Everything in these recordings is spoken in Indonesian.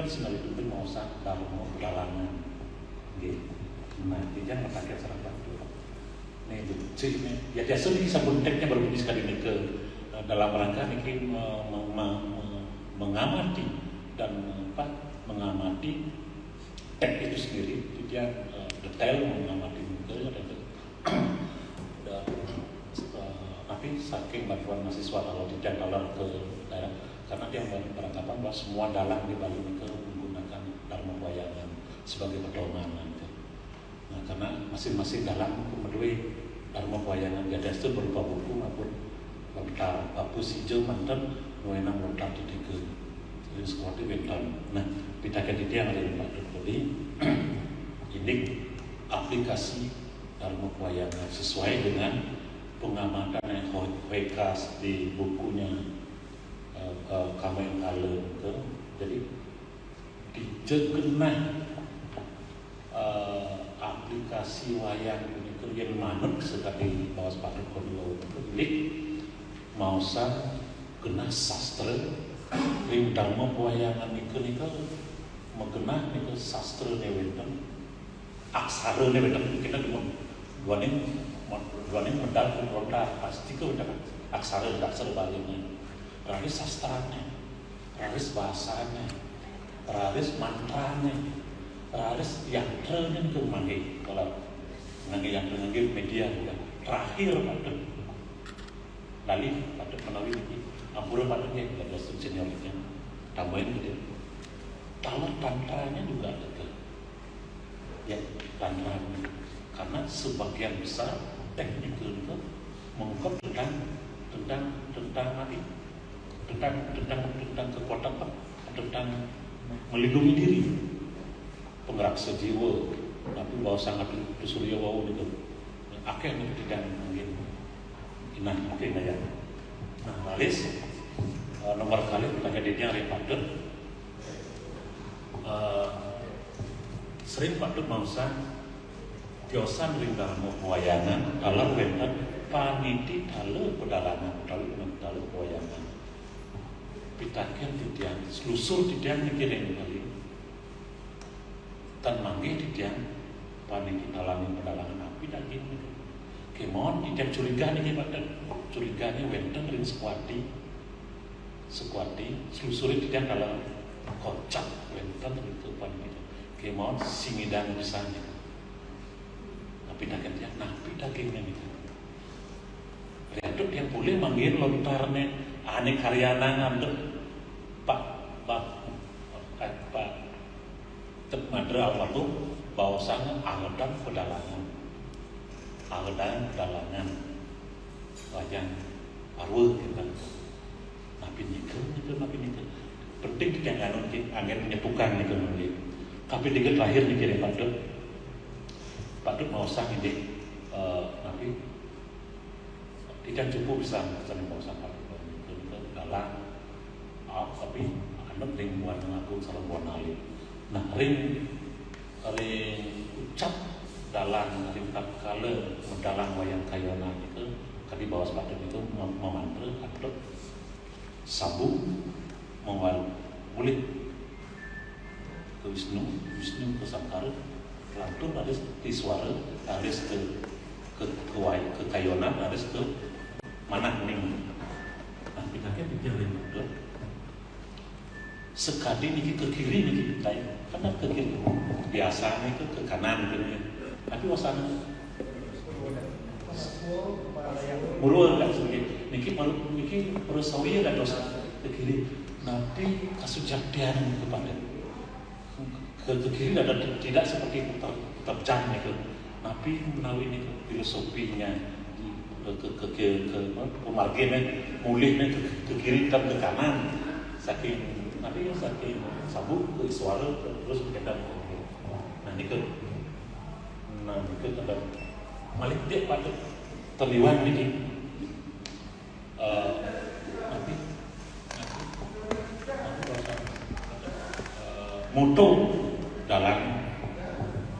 kan sekali itu mau sak dalam mau pedalangan, gitu. Nah, dia memakai serang batu. Nih, ya biasa ini sabun teknya berbunyi sekali ini ke dalam rangka ini mengamati dan mengamati tek itu sendiri. Dia detail mengamati muka dan tapi saking bantuan mahasiswa kalau tidak dalam ke daerah karena dia beranggapan bahwa semua dalang di Bali itu menggunakan dharma wayangan sebagai pedoman. Nah, karena masing-masing dalang melalui dharma wayangan ya itu berupa buku maupun lontar bapus hijau mantan nuenang lontar di tiga jadi seperti bentan. Nah, pitakan itu yang ada di Pak Dodi ini aplikasi dharma wayangan sesuai dengan pengamatan yang Hoekas di bukunya Kameng Kale ke jadi dijegenah aplikasi wayang ini yang manuk sekali bawah sepatu kedua milik mausa kena sastra ring dharma wayangan itu mengenah itu sastra newenten aksara newenten kita dua ini medal roda pasti ke udah aksara Balinya raris sastranya raris bahasanya raris mantranya raris yantranya ke mangge kalau mangge yang mangge media juga terakhir pada menawi ini ampura padanya pada seniornya tambahin gitu kalau tantranya juga ada ke ya tantranya karena sebagian besar teknik itu mengungkap tentang mati, tentang kekuatan tentang melindungi diri, penggerak sejiwa, tapi bahwa sangat itu surya wau itu, akhirnya tidak mungkin, nah mungkin ya. Nah, lalis nomor kali kita jadinya repader, sering patut mausan tiosan ring dalam wayangan dalam bentan paniti dalam pedalangan dalam wayangan pitakan tidian selusur tidian mikirin kali tan mangge tidian paniti dalam pedalangan api daging kemon tidian curiga nih badan curiganya bentan ring sekuati selusur tidian dalam kocak bentan itu paniti kemon singidang misalnya pindahkan dia, nah pindahkan ini. Lihat dia boleh manggil lontarnya, aneh karyana ngambil Pak Madra waktu bahwasannya angedan pedalangan, wajah arwah kita. Nabi nikah, penting tidak angin menyetukan itu nanti. Tapi dia terakhir dikirim Patut mau sang ini, tapi tidak cukup bisa mau sang dalam, tapi anak ring buat mengaku salah buat nali. Nah ring ucap dalam ring kala dalam wayang kayana itu, kali bawah sepatu itu memantra atau sabu mewal mulit ke Wisnu ke Sangkara. Lantur harus di suara, harus ke kayonan, harus ke mana ning. Nah, pindahnya bikin betul. Sekali nih ke kiri nih kita, karena ke kiri biasanya itu ke kanan gitu. Tapi wasana murul kan sedikit. Niki perusawi ada dosa ke kiri. Nanti kasujatian kepada ke kiri ada tidak seperti terjang itu, tapi menawi ini filosofinya ke pemarginnya mulihnya ke kiri dan ke kanan, saking nanti saking sabuk ke suara terus ke kanan. Nah itu ada malik dia pada terliwan ini nanti moto dalam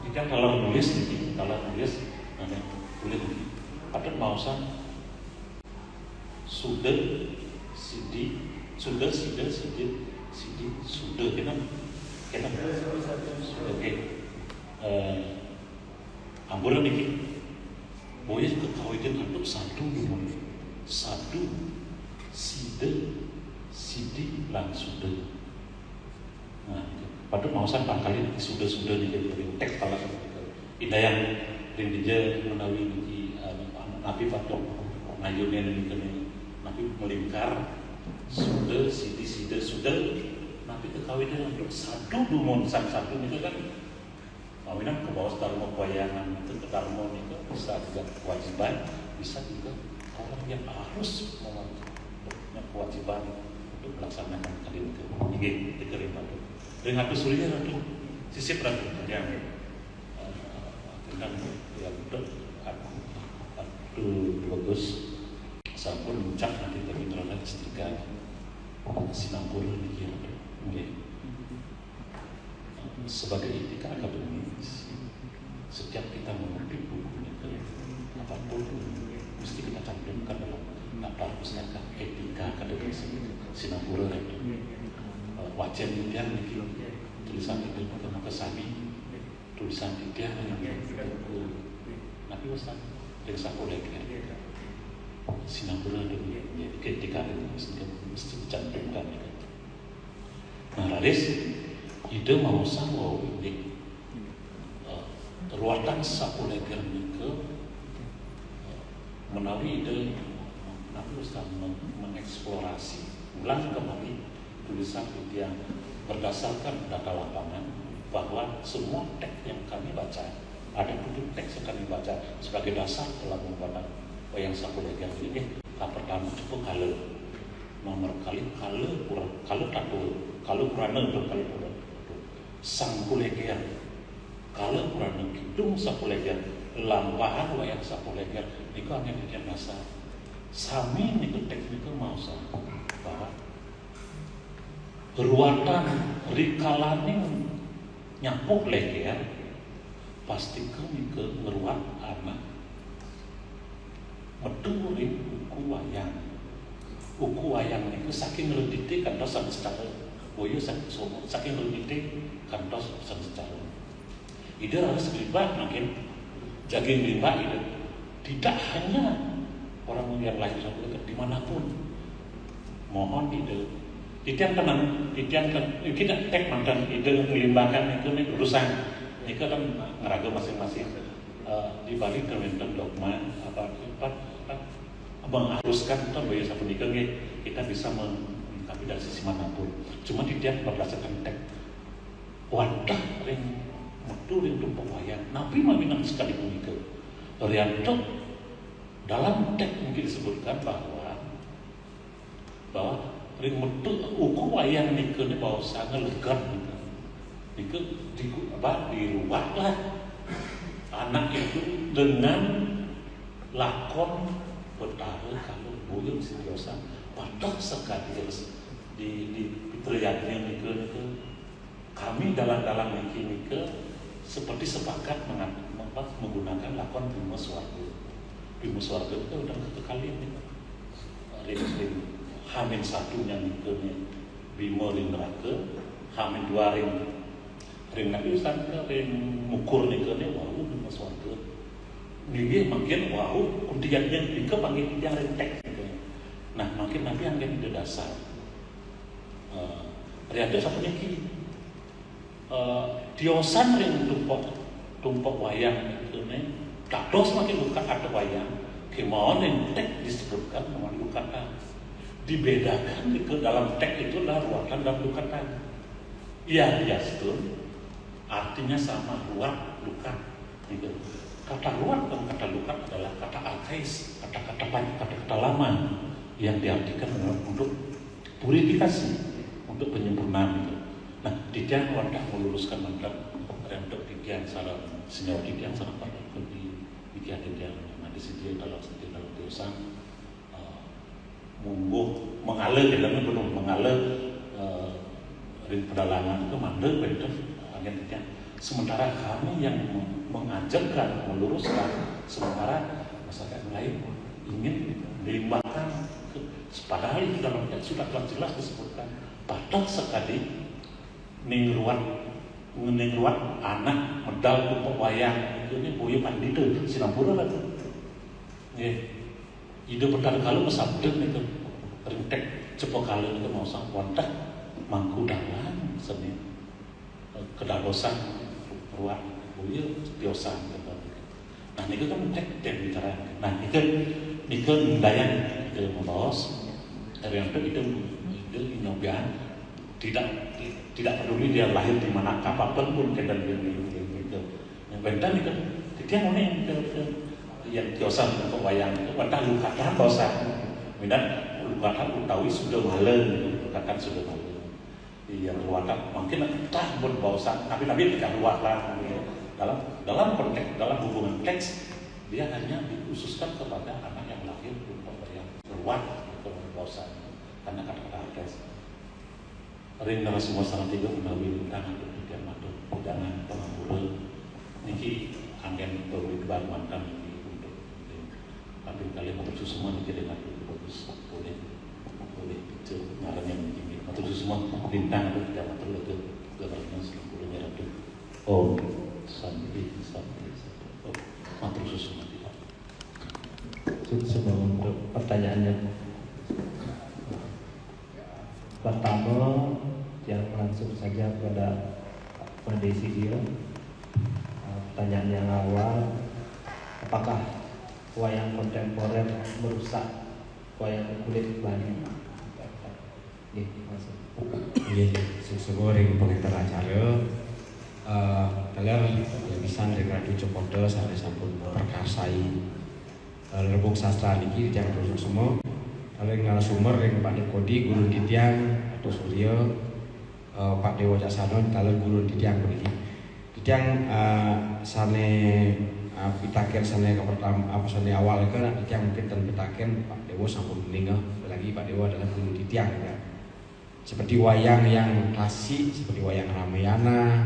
tidak dalam nulis nanti tulis patut mausan sudah kita Kita oke. Ambulan niki. Boya kekawitan untuk satu sidi langsung deh. Nah, pada mausan pangkalin sudah nih dari teks kalau ida yang rindige menawi niki nabi patok ngayunin niki nabi melingkar sudah nabi kekawinan untuk satu dumon sang satu itu kan kawinan ke bawah dharma bayangan itu ke dharma itu bisa juga kewajiban, bisa juga orang yang harus mempunyai kewajiban untuk melaksanakan kalian itu ingin diterima tuh dengan itu sulit itu sisip ratu yang tentang yang itu bagus sampun muncak nanti terminal setrika sinambul ini sebagai etika akademis setiap kita mengerti buku itu apapun mesti kita cantumkan dalam daftar pustaka etika akademis sinambul itu wajan dia bikin tulisan itu ke sapi tulisan dia yang nabi ustaz dari sakolek sinambul itu etika itu mesti dicantumkan. Nah, laris ide mau sama ini ruatan sakuleger ke menawi ide nabi ustaz mengeksplorasi ulang kembali tulisan yang berdasarkan data lapangan bahwa semua teks yang kami baca ada tujuh teks yang kami baca sebagai dasar dalam membuat wayang sakuleger ini pertama cukup kalau nomor kali kalau kurang sang kuleger kalau kurang kidung sakuleger lampahan wayang sakuleger niku hanya dijadikan dasar sami niku teknik mau bahwa ruatan rikalaning nyapuk leger pasti kami ke meruat anak metu uku wayang niku saking redite kantos secara boyo saking redite kantos secara ide harus libat mungkin jaging libat ide tidak hanya orang yang lahir dimanapun mohon ide titian kita tek mantan ide melimbahkan itu nih urusan ini kan ngeraga masing-masing di balik kementerian dogma apa mengharuskan kita bayar satu nikah kita bisa mengikapi dari sisi manapun. Cuma tidak berdasarkan teks wadah ring metu ring tumpuk wayang. Nabi maminang sekali nikah. Rianto dalam teks mungkin disebutkan bahwa ring metu uku wayang nikah ini bahwa sangat legat nikah diruat lah anak itu dengan lakon betara kalau buyung sidiosa pada sekali di terjadinya nikah kami dalam nikah seperti sepakat menggunakan lakon Bima Swarga. Bima Swarga itu udah kali ini ring Hamin satunya nikahnya Bima ring neraka Hamin dua ring Nabi sampai ring mukur nikahnya wau Bima Swarga. Ini makin wau kuntiannya juga panggil yang rentek gitu. Nah makin Nabi yang di dasar riada satu niki diosan ring tumpok wayang itu nih tak dos makin bukan ada wayang kemauan yang tek disebutkan melalui kata dibedakan ke dalam teks itu adalah ruatan dan lukatan. Iya itu artinya sama ruat lukat gitu. Kata ruat dan kata lukat adalah kata arkais, kata-kata lama yang diartikan untuk purifikasi, untuk penyempurnaan itu. Nah, Didian wadah meluruskan mandat untuk Didian salah senior Didian salah pada di Didian. Nah, di sini dalam dosa mungguh mengalir dalamnya belum mengalir pedalangan itu mandek betul agen Didian. Sementara kami yang mengajarkan, meluruskan, sementara masyarakat lain ingin melimpahkan padahal itu dalam teks sudah jelas disebutkan pada sekali mingguan ngening luar anak medal tumpuk wayang ini boyo pandito Singapura lah tuh. Ide pedal kalau mesabden itu rintek cepok kalau itu mau sang wantah mangku dalan seni kedadosan ruang boyo tiosan gitu. Nah ini kan tek bicara. Nah ini dayan itu membos dari yang itu nyobian tidak peduli dia lahir di mana kapanpun pun kita gitu. Yang benda itu dia mau yang tiosan untuk wayang itu pada lukatan dosa. Minat lukatan utawi sudah malam, lukatan sudah malam. Yang lukatan mungkin entah pun bausan, tapi tidak luar lah. Dalam konteks, dalam hubungan teks dia hanya dikhususkan kepada anak yang lahir untuk yang keluar atau bausan karena kata-kata teks. Ring narasumber salah tiga menawi lintang atau tidak matur jangan pengampuran niki angin berubah mantan ini untuk tapi kalian matur semua niki dengan bagus boleh itu ngarannya begini matur semua lintang atau tidak matur itu gambarnya sepuluhnya itu sampai matur semua tidak semua untuk pertanyaannya. Pertama, yang langsung saja kepada Pak Desi dia. Pertanyaan yang awal, apakah wayang kontemporer merusak wayang kulit Bali? Masuk. Iya, semua ring pengintar acara. Kalian bisa dari Radio Cokodo sampai sampun perkasai rebung sastra niki yang terus semua. Kalian narasumber yang Pak Dekodi, Guru Dityang atau Suryo, Pak Dewa Casano, kalian Guru Dityang begini. Dityang sane pitaken sane pertama apa sane awal ke Dityang mungkin dan pitaken Pak Dewa sampun meninggal. Lagi Pak Dewa adalah Guru Dityang ya. Seperti wayang yang klasik, seperti wayang Ramayana,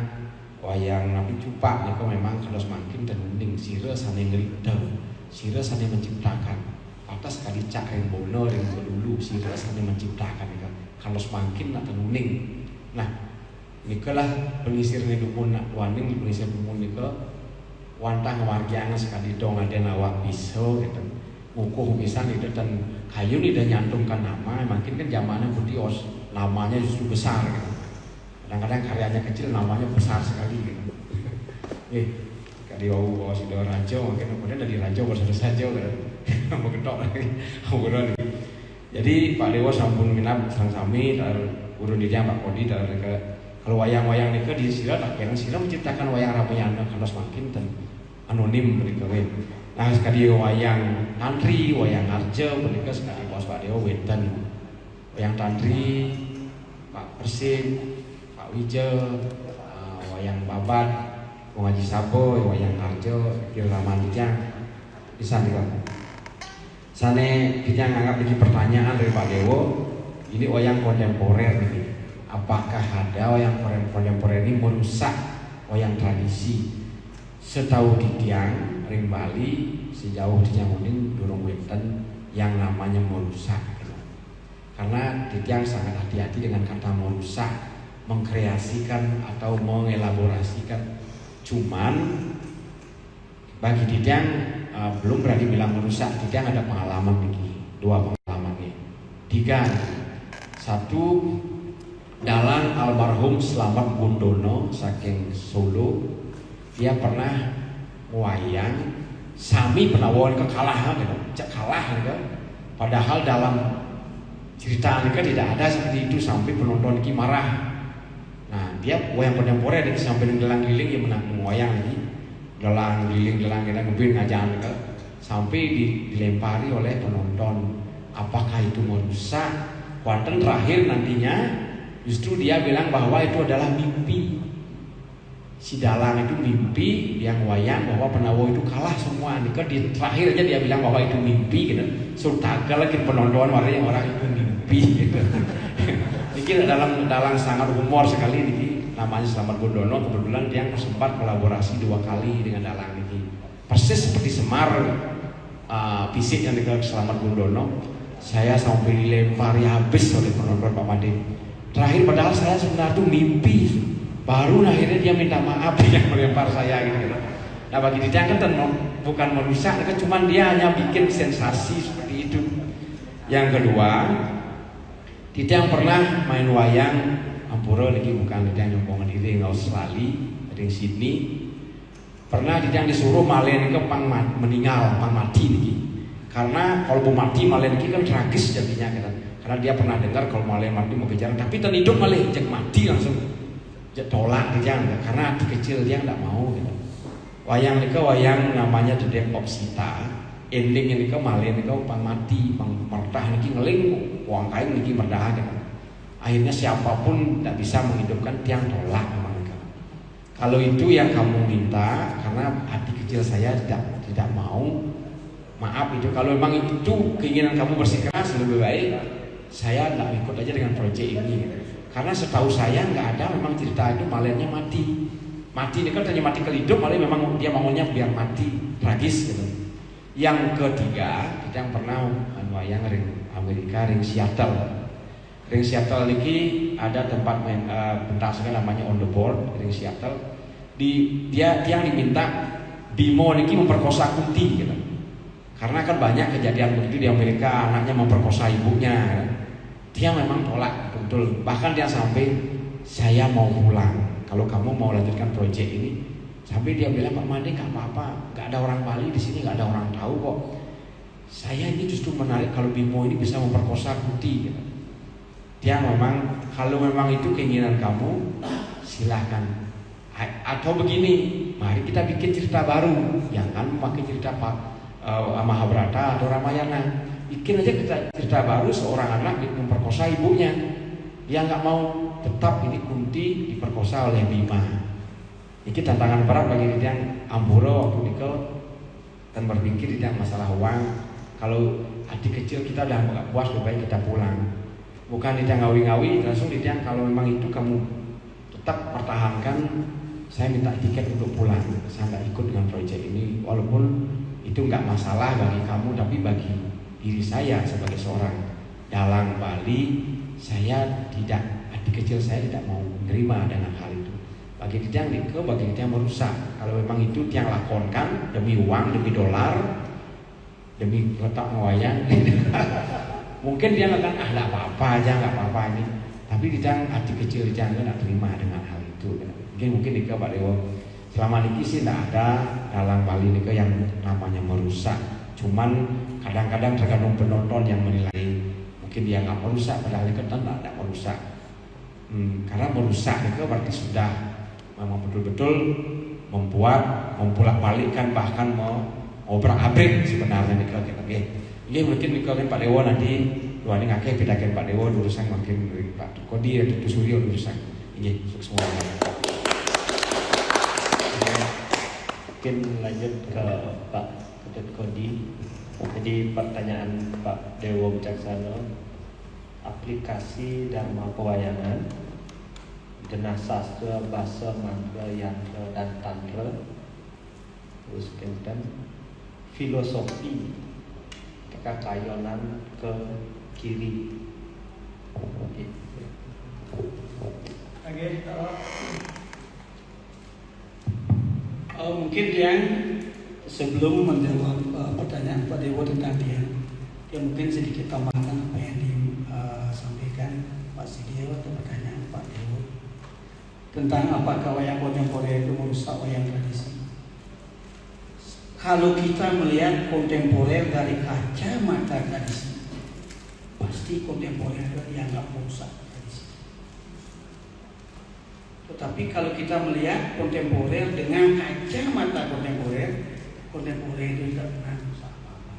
wayang Nabi Cupak, itu memang kalau semakin dan mending sira sane ngerida, sira sane menciptakan. Atas sekali cak rembono yang dulu si rasanya menciptakan kan kalau semakin nak tenuning. Nah nikalah pengisir nedupun nak waning pengisir dumun nika wantah wargiana sekali dong ada nawak pisau gitu ngukuh pisan itu dan kayu nih dan nyantumkan nama makin kan zamannya butios namanya justru besar gitu. Kadang-kadang karyanya kecil namanya besar sekali gitu. Di bawa sudah ranjau mungkin kemudian dari ranjau baru saja kan mau ketok lagi ngobrol. Jadi Pak Dewa sampun minat sang sami urun dia Pak Kodi dari kalau wayang-wayang nika di sila tak yang sila menciptakan wayang Ramayana kalau semakin dan anonim mereka win. Nah sekali wayang tantri, wayang arja mereka sekali bos Pak Dewa wetan wayang tantri Pak Persib, Pak Wijaya, wayang babat Ngaji Sabo, wayang Arjo, Kiraman Dijang, bisa juga. Sane kita nganggap ini pertanyaan dari Pak Dewo, ini wayang kontemporer ini. Apakah ada wayang kontemporer ini merusak wayang tradisi? Setahu Dijang, ring Bali, sejauh Dijang Udin, durung wenten yang namanya merusak. Karena Dijang sangat hati-hati dengan kata merusak, mengkreasikan atau mengelaborasikan. Cuman bagi Didyang belum berani bilang merusak. Didyang ada pengalaman nih, 2 pengalaman nih. 3, 1 dalang almarhum Slamet Gundono saking Solo, dia pernah wayang sami penawaran kekalahan gitu, cek kalah gitu. Padahal dalam cerita mereka tidak ada seperti itu sampai penonton ki marah. Nah dia wayang kontemporer ini sampai dalang keliling yang menang wayang ini dalang keliling mungkin ngajaran ke sampai dilempari oleh penonton. Apakah itu merusak? Kuanten terakhir nantinya justru dia bilang bahwa itu adalah mimpi. Si dalang itu mimpi yang wayang bahwa penawa itu kalah semua. Nika di terakhir aja dia bilang bahwa itu mimpi gitu. Surtaga lagi penonton warnanya orang itu mimpi gitu. Ini dalang sangat humor sekali ini namanya Slamet Gundono. Kebetulan dia sempat kolaborasi 2 kali dengan dalang ini. Persis seperti Semar fisik yang dengan Slamet Gundono. Saya sampai dilempari habis oleh penonton Pak Made. Terakhir padahal saya sebenarnya tuh mimpi Baru akhirnya dia minta maaf yang melempar saya gitu. Nah bagi Didang kan bukan merusak, kan cuman dia hanya bikin sensasi seperti itu. Yang kedua, Didang pernah main wayang Ampura lagi, bukan Didang nyombongan diri yang Australia, dari Sydney. Pernah Didang disuruh malen ke pang meninggal, pang mati lagi. Karena kalau mau mati malen lagi kan tragis jadinya kan. Karena dia pernah dengar kalau malen mati mau kejar, tapi tan hidup malah jak mati langsung. Tolak Didang karena hati kecil dia nggak mau gitu. Wayang nika wayang namanya The Depok Sita. Ending nika malen nika pang mati, pang mertah niki ngeling uang kain niki merdah gitu. Akhirnya siapapun tidak bisa menghidupkan tiang tolak memang. Kalau itu yang kamu minta, karena hati kecil saya tidak mau. Maaf itu kalau memang itu keinginan kamu bersikeras, lebih baik saya tidak ikut aja dengan proyek ini. Karena setahu saya nggak ada memang cerita itu malennya mati. Mati ini kan hanya mati ke hidup, malah memang dia maunya biar mati, tragis gitu. Yang ketiga, kita yang pernah wayang ring Amerika, ring Seattle. Ring Seattle ini ada tempat main pentas namanya On The Board, ring Seattle. Dia yang diminta Bimo ini memperkosa Kunti gitu. Karena kan banyak kejadian begitu di Amerika, anaknya memperkosa ibunya. Dia memang tolak betul. Bahkan dia sampai saya mau pulang. Kalau kamu mau lanjutkan proyek ini, sampai dia bilang Pak Made nggak apa-apa, nggak ada orang Bali di sini, nggak ada orang tahu kok. Saya ini justru menarik kalau Bimo ini bisa memperkosa Kunti. Gitu. Dia memang kalau memang itu keinginan kamu, silahkan. Atau begini, mari kita bikin cerita baru, jangan memakai cerita Pak Mahabharata atau Ramayana. Bikin aja cerita baru seorang anak memperkosa ibunya. Dia nggak mau, tetap ini Kunti diperkosa oleh Bima. Ini tantangan berat bagi Didang Ampura waktu itu dan berpikir tidak masalah uang. Kalau hati kecil kita udah nggak puas, lebih baik kita pulang. Bukan Didang ngawi-ngawi, langsung Didang kalau memang itu kamu tetap pertahankan, saya minta tiket untuk pulang. Saya nggak ikut dengan proyek ini, walaupun itu nggak masalah bagi kamu, tapi bagi diri saya sebagai seorang dalang Bali, saya tidak, hati kecil saya tidak mau menerima dengan hal itu. Bagi Didang Nike, bagi Didang merusak. Kalau memang itu yang lakonkan demi uang, demi dolar, demi letak wayang, mungkin dia akan nggak apa-apa aja, nggak apa-apa ini. Tapi Didang hati kecil Didang nggak terima dengan hal itu. Mungkin Nike Pak Dewo, selama ini sih tidak ada dalang Bali Nike yang namanya merusak. Cuman kadang-kadang tergantung penonton yang menilai. Mungkin dia nggak merusak, padahal Nike tidak merusak. Karena merusak itu berarti sudah memang betul-betul membolak-balikkan, bahkan mau obrak-abrik sebenarnya Nike. Ini mungkin Nike Pak Dewo nanti dua ini ngake bedakan Pak Dewo urusan makin Pak Kodi atau Suryo urusan. Ini semua. Mungkin lanjut ke Pak Ketut Kodi. Jadi pertanyaan Pak Dewo Wicaksana, aplikasi Dharma Pewayangan, Dena Sastra, Basa, Mantra, Yantra, dan Tantra, terus kemudian filosofi kekayonan ke kiri. Mungkin yang sebelum menjawab pertanyaan Pak Dewo tentang dia mungkin sedikit tambahkan apa yang disampaikan Pak Sidio atau pertanyaan Pak Dewo tentang apakah wayang kontemporer itu merusak wayang tradisi. Kalau kita melihat kontemporer dari kacamata tradisi, pasti kontemporer itu dianggap merusak tradisi. Tetapi kalau kita melihat kontemporer dengan kacamata kontemporer itu tidak pernah merusak apa-apa.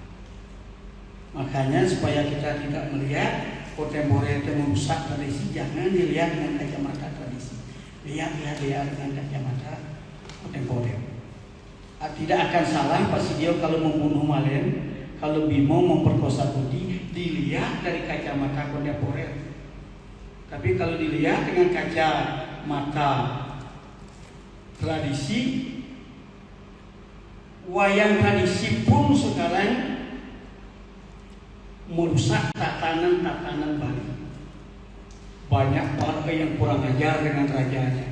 Makanya supaya kita tidak melihat kontemporer itu merusak tradisi, jangan dilihat dengan kacamata tradisi. Lihat dengan kacamata kontemporer. Tidak akan salah Pak Sidio kalau membunuh Malen, kalau Bimo memperkosa Kunti, dilihat dari kacamata kontemporer. Tapi kalau dilihat dengan kacamata tradisi, wayang tradisi pun sekarang merusak tatanan Bali. Banyak warga yang kurang ajar dengan rajanya.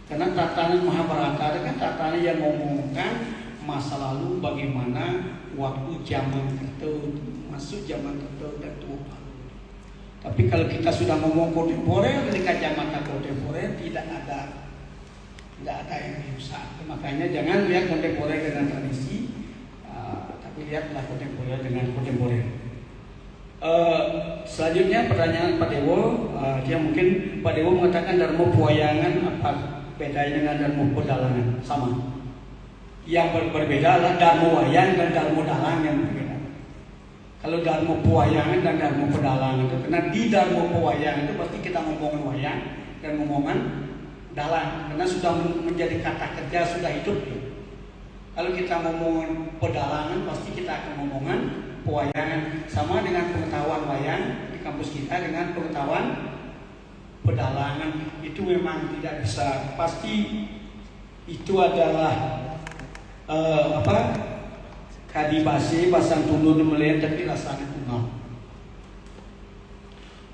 Karena tatanan Mahabharata itu kan tatanan yang ngomongkan masa lalu bagaimana waktu zaman Kerta masuk zaman Kerta dan tua. Tapi kalau kita sudah ngomong kontemporer dari kacamata kontemporer tidak ada yang rusak. Makanya jangan lihat kontemporer dengan tradisi, tapi lihatlah kontemporer dengan kontemporer. Selanjutnya pertanyaan Pak Dewo, dia mungkin Pak Dewo mengatakan Dharma Pewayangan apa bedanya dengan Dharma Pedalangan? Sama. Yang berbeda adalah Dharma Wayang dan Dharma Dalang yang berbeda. Kalau Dharma Pewayangan dan Dharma Pedalangan itu, karena di Dharma Pewayangan itu pasti kita ngomongin wayang dan ngomongin dalang, karena sudah menjadi kata kerja, sudah hidup. Kalau kita ngomongin pedalangan, pasti kita akan ngomongin pewayangan. Sama dengan pengetahuan wayang di kampus kita dengan pengetahuan pedalangan, itu memang tidak bisa pasti. Itu adalah kadibasi pasang tundur melihat tapi rasanya tunggal.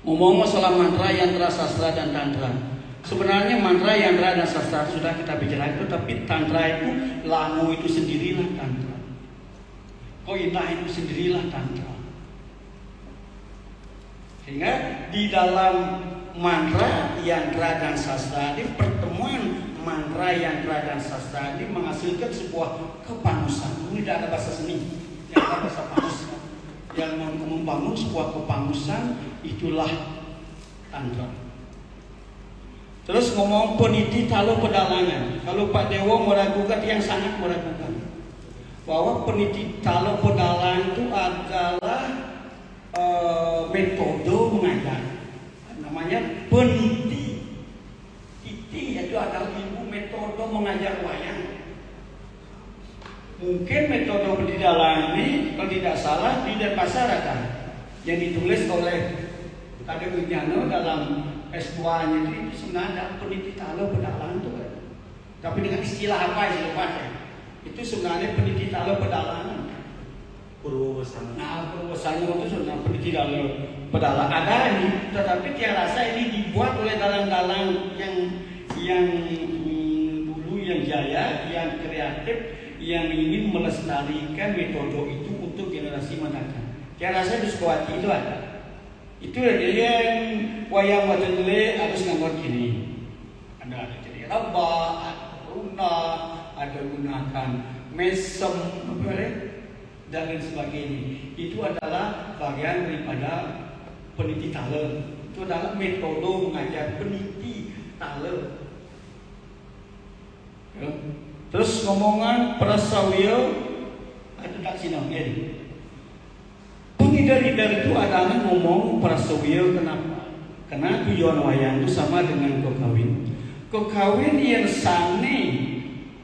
Ngomong masalah mantra, yantra, sastra dan tantra. Sebenarnya mantra, yantra dan sastra sudah kita bicara itu, tapi tantra itu langu itu sendirilah tantra. Koinah itu sendirilah tantra. Sehingga di dalam mantra, yantra dan sastra ini, pertemuan mantra, yantra dan sastra ini menghasilkan sebuah kepanusan. Ini tidak ada bahasa seni, yang ada bahasa panus. Yang membangun sebuah kepanusan itulah tantra. Terus ngomong peniti talo pedalangan. Kalau Pak Dewo meragukan, yang sangat meragukan bahwa peniti talo pedalangan itu adalah metode mengajar. Namanya peniti. Titi itu adalah ilmu metode mengajar wayang. Mungkin metode pendidalang ini kalau tidak salah di Denpasar yang ditulis oleh Kade Winyano dalam S2-nya itu sebenarnya peniti talo pedalangan itu kan. Tapi dengan istilah apa yang dipakai? Itu sebenarnya peniti talo pedalangan. Purwosana. Nah, Purwosana itu sebenarnya peniti talo pedalangan ada ini, tetapi tiada rasa ini dibuat oleh dalang-dalang yang dulu yang jaya, yang kreatif, yang ingin melestarikan metode itu untuk generasi mendatang. Tiada rasa di Sukawati itu ada. Itu yang wayang wadele harus nganggur gini. Ada jadi raba, ada runa, ada gunakan mesem, dan lain sebagainya. Itu adalah bagian daripada peniti tale. Itu adalah metode mengajar peniti tale. Terus ngomongan prasawiya itu tak sinong ini. Pengidar-idar itu adalah ngomong prasawiya. Kenapa? Karena tujuan wayang itu sama dengan kekawin. Kekawin yang sane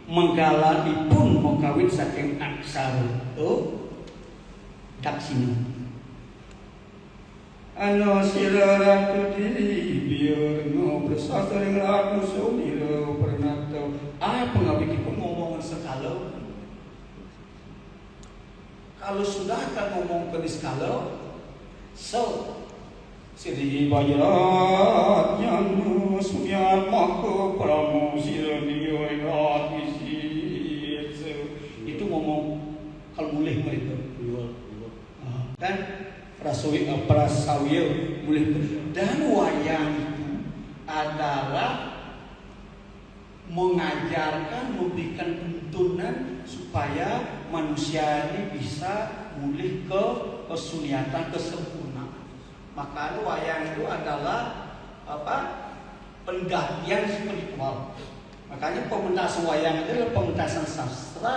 menggalakipun mengkawin saking aksara tak sinong. Ano sira ratu diri biar ngobrol sastra yang aku suniro pernah tahu. Pengawin itu ngomongan sekalo. Kalau sudah akan ngomong ke skala, Sri Bajarat yang sunyat maka pramu siraniyo ingat isi. Itu ngomong kalau boleh mereka. Dan prasawiya boleh. Dan wayang itu adalah mengajarkan, memberikan tuntunan supaya manusia ini bisa mulih ke kesunyatan, kesempurnaan. Maka wayang itu adalah pendakian spiritual. Makanya pementasan wayang itu adalah pementasan sastra.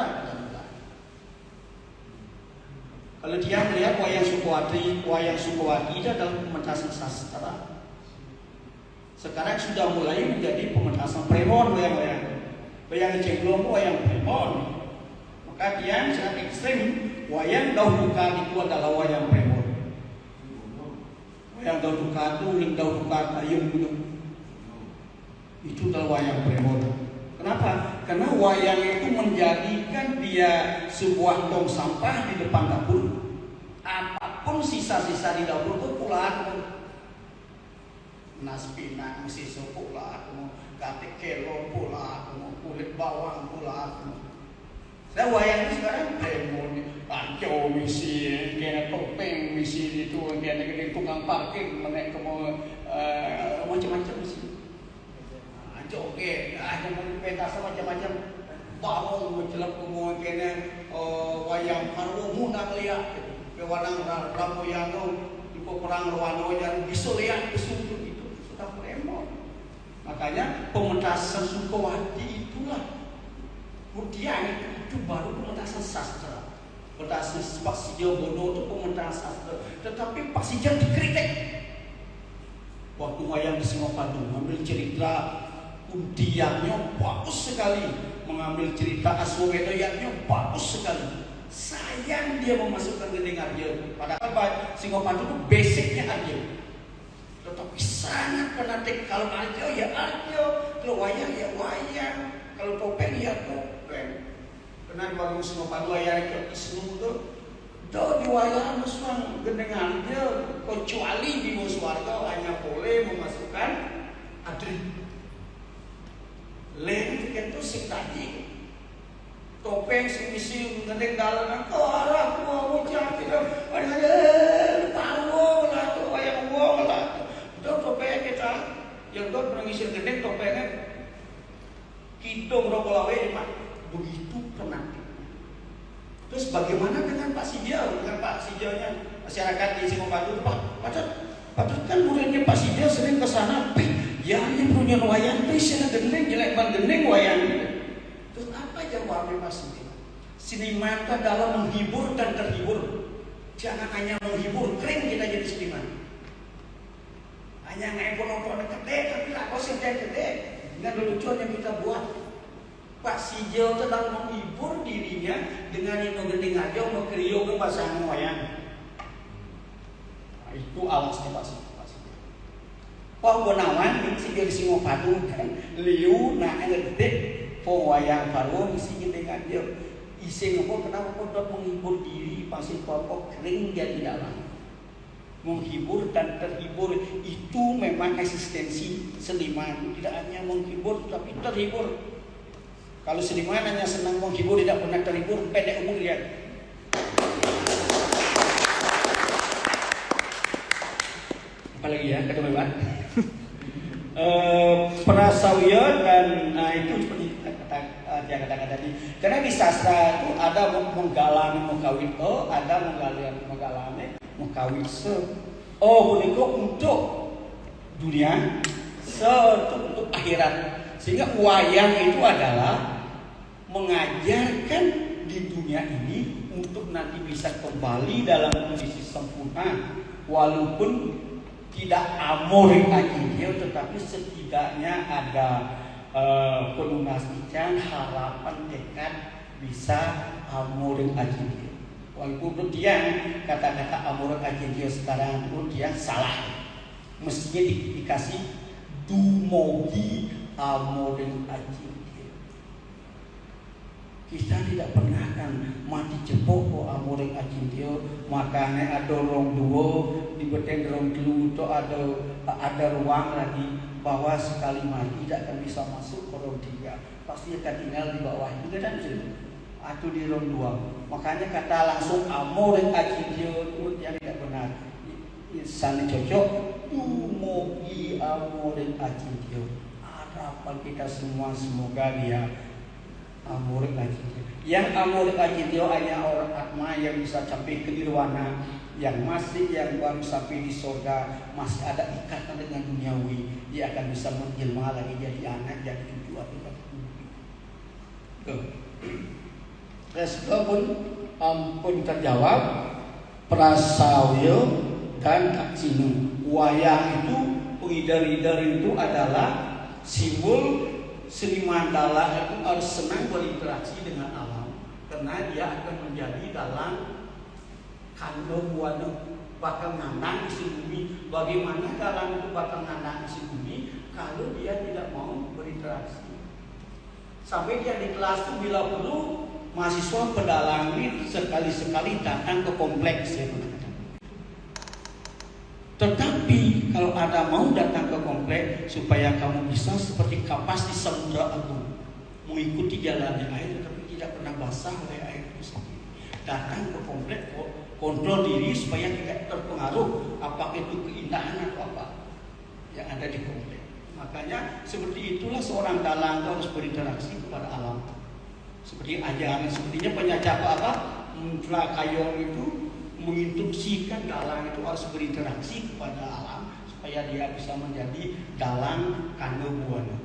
Kalau dia melihat wayang Sukawati itu adalah pementasan sastra. Sekarang sudah mulai menjadi pementasan premon wayang-wayang. Wayang Ceglong wayang premon. Maka dia sangat ekstrim. Wayang Dauduka itu adalah wayang premon. Wayang Dauduka itu Dauduka Ayung itu adalah wayang premon. Kenapa? Karena wayang itu menjadikan dia sebuah tong sampah di depan dapur. Apapun sisa-sisa di dapur itu pulang. nas pinang sisa pula aku, katik kelor pula aku, kulit bawang pula aku. Saya wayang ini sekarang demon, panco misi, kena topeng misi itu, kena gede tukang parkir, menek macam-macam misi. Joget, ada pentas macam-macam, bawang celap semua kena wayang haru munang lihat, kewanang ramoyano, ibu perang rawano yang bisa lihat besul itu sudah meremot. Makanya pementasan Sukawati itulah. Kemudian itu baru pementasan sastra. Pementasan Pak Sijo Bono itu pementasan sastra. Tetapi Pak Sijo dikritik. Waktu wayang di Singapadu mengambil cerita undiannya bagus sekali, mengambil cerita Aswawedoyannya bagus sekali. Sayang dia memasukkan gending Arjo. Padahal Singapadu itu basicnya Arjo. Tetapi sangat fanatik. Kalau Arjo ya Arjo, kalau wayang ya wayang, kalau topeng ya topeng. Karena di warung Singapadu wayang itu Isnu itu di wayang musang gending Arjo, kecuali di Muswarga hanya boleh memasukkan Adri. Lain itu sing tadi topeng sing isi gendeng dalan ke arah gua bocah kita ada tahu lah tuh wayang wong lah itu topeng kita yang dot mengisi gendeng topengnya kidung rokok lawe Pak begitu fanatik. Terus bagaimana dengan Pak Sijo, dengan Pak Sijonya masyarakat di Singapadu Pak patut kan muridnya Pak Sijo sering ke sana ya ini punya wayang itu isinya gendeng jelek banget gendeng wayang. Terus apa jawabnya Pak Sijo? Seniman itu adalah menghibur dan terhibur. Jangan hanya menghibur, kering kita jadi seniman. Hanya ngeekon-ekon gede tapi laku sih gede. Dengan lelucon yang kita buat. Pak Sijo itu adalah menghibur dirinya dengan ino gendeng aja mau kriyo ke pasangan wayang. Nah, itu alasnya Pak Sijo. Pak Gunawan misi dari Singapadu kan liu na gede po wayang baru misi dengan dia isi ngopo kenapa kok menghibur diri pasti pokok kering dia tidak lama menghibur dan terhibur itu memang eksistensi seniman tidak hanya menghibur tapi terhibur. Kalau seniman hanya senang menghibur tidak pernah terhibur pendek umur dia. Apalagi ya kedua prasawiya dan itu seperti kata tadi. Karena di sastra itu ada menggalami mukawit ada menggalami mukawit punika untuk dunia, untuk akhirat. Sehingga wayang itu adalah mengajarkan di dunia ini untuk nanti bisa kembali dalam kondisi sempurna, walaupun tidak amoring aja, tetapi setidaknya ada pelunasan harapan tekad bisa amoring aja. Walaupun kemudian kata-kata amoring aja sekarang kemudian salah, mestinya dikasih dumogi amoring aja. Kita tidak pernah kan mati cepok kok amoring ajintio makanya ada rong duo di beten rong telu itu ada ruang lagi bahwa sekali mati tidak akan bisa masuk ke rong tiga pasti akan tinggal di bawah itu kan atau di rong dua makanya kata langsung amoring ajintio itu yang tidak benar sana cocok dumogi amoring ajintio harapan kita semua semoga dia amurik lagi. Yang amurik lagi dia hanya orang atma yang bisa sampai ke nirwana, yang baru sampai di surga masih ada ikatan dengan duniawi, dia akan bisa menjelma lagi jadi anak, jadi cucu atau respon ampun terjawab prasawiya dan kaksinu. Wayang itu pengidar-idar itu adalah simbol seni mandala itu harus senang berinteraksi dengan alam karena dia akan menjadi dalam kandung buana bakal ngandang isi bumi. Bagaimana dalam itu bakal ngandang isi bumi kalau dia tidak mau berinteraksi sampai dia di kelas itu bila perlu mahasiswa pedalami sekali-sekali datang ke kompleks ya. Tetapi kalau Anda mau datang ke komplek supaya kamu bisa seperti kapas di Samudra Agung, mengikuti jalannya air tetapi tidak pernah basah oleh air itu sendiri. Datang ke komplek, kontrol diri supaya tidak terpengaruh apakah itu keindahan atau apa yang ada di komplek. Makanya seperti itulah seorang dalang harus berinteraksi kepada alam. Seperti ajaran, sepertinya penyaja apa? Kayong itu menginstruksikan dalang itu harus berinteraksi kepada alam supaya dia bisa menjadi dalang kano buana.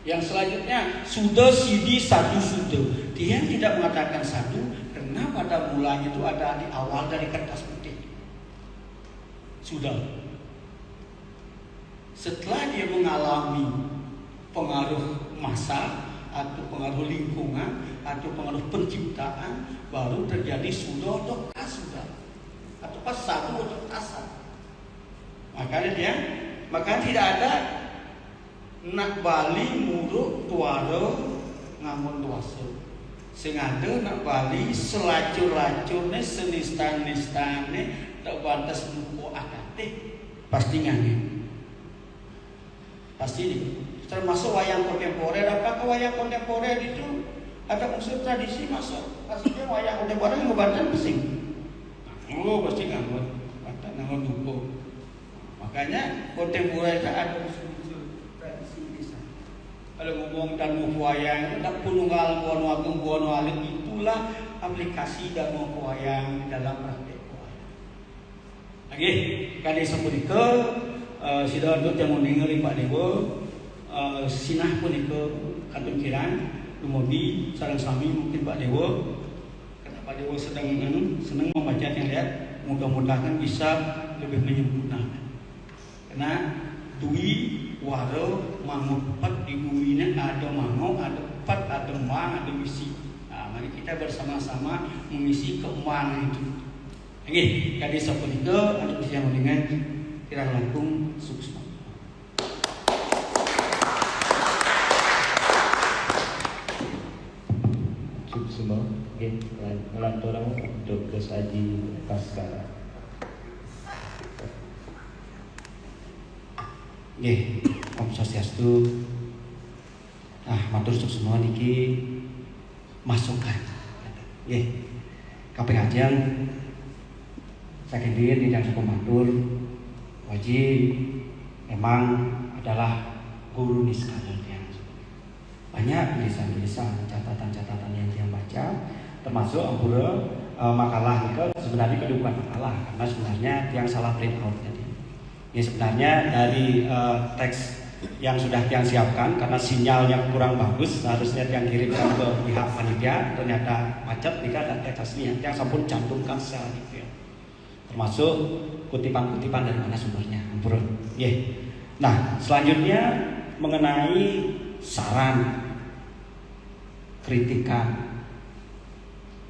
Yang selanjutnya suda sidi sadu suda. Dia tidak mengatakan sadu karena pada mulanya itu ada di awal dari kertas putih. Sudah. Setelah dia mengalami pengaruh massa atau pengaruh lingkungan atau pengaruh penciptaan, baru terjadi sudah atau kasudah atau pas satu atau kasar. Makanya tidak ada nak bali muruk tuaro ngamun tuaso. Sing ada nak bali selacur-lacurne senistan-nistane tak batas lupo akate pasti ngane. Pasti ini. Termasuk wayang kontemporer. Apakah wayang kontemporer itu ada unsur tradisi masuk? Maksudnya wayang kontemporer ngobatan pesing. Oh, pasti ngamut. Batan ngamut lupo. Makanya kontemporer itu ada unsur tradisi di sana. Kalau ngomong dan wayang itu tak pununggal buano agung buano alit, itulah aplikasi dan wayang dalam praktek wayang. Lagi kali sebutke sida untuk yang mendengar Pak Dewa sinah pun itu kantun kiran lumodi sarang sami mungkin Pak Dewa karena Pak Dewa senang membaca yang lihat, mudah-mudahan bisa lebih menyempurnakan. Karena dui waro mangupat di bumi ini ada mango, ada empat, ada mang, ada misi. Nah, mari kita bersama-sama mengisi keuangan itu. Oke, kali seperti itu untuk yang mendengar kira langkung sukses. Semua, ngelanturang untuk kesaji Baskara. Nggih, Om Swastiastu. Nah, matur suwun semua niki masukan. Nggih. Kapengajeng saking diri ingkang sampun matur wajib memang adalah guru niskala yang banyak tulisan-tulisan, catatan-catatan yang dia baca, termasuk ampura makalah itu sebenarnya bukan makalah karena sebenarnya yang salah print out tadi. Ini sebenarnya dari teks yang sudah yang siapkan karena sinyalnya kurang bagus, seharusnya yang kirimkan ke pihak panitia ternyata macet, jika ada teks asli yang sampun cantumkan secara detail, termasuk kutipan-kutipan dari mana sumbernya. Ampura. Nah, selanjutnya mengenai saran, kritikan,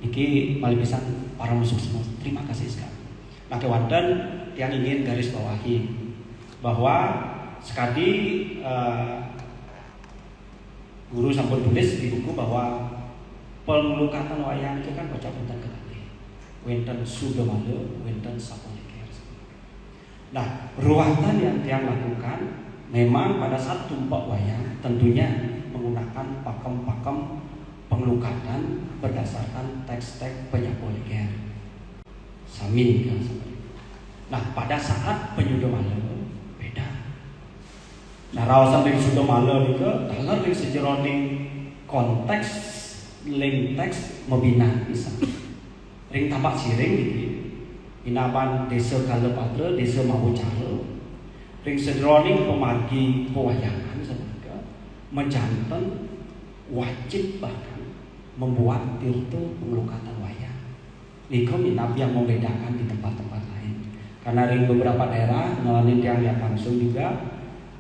iki paling bisa para musuh semua. Terima kasih sekali. Nah, kewanten yang ingin garis bawahi bahwa sekali guru sampun tulis di buku bahwa pengelukatan wayang itu kan baca punten kekalih. Wenten Sudomalo, wenten Sapoliker. Nah, ruatan yang tiang lakukan memang pada saat tumpak wayang tentunya menggunakan pakem-pakem pengelukatan berdasarkan teks-teks penyapoliker. Sami kan seperti. Nah, pada saat penyudomalo beda. Nah, rawasan dari sudomalo itu dalam ring sejeroning konteks ling teks membina bisa. Ring tapak siring gitu. Inapan desa Kalepatra, desa Mawucaro. Ring sejeroning pemargi pewayangan sebenarnya mencantum wajib bahkan membuat tirto pengelukatan wayang. Niko minap yang membedakan di tempat-tempat lain. Karena di beberapa daerah nelayan yang lihat langsung juga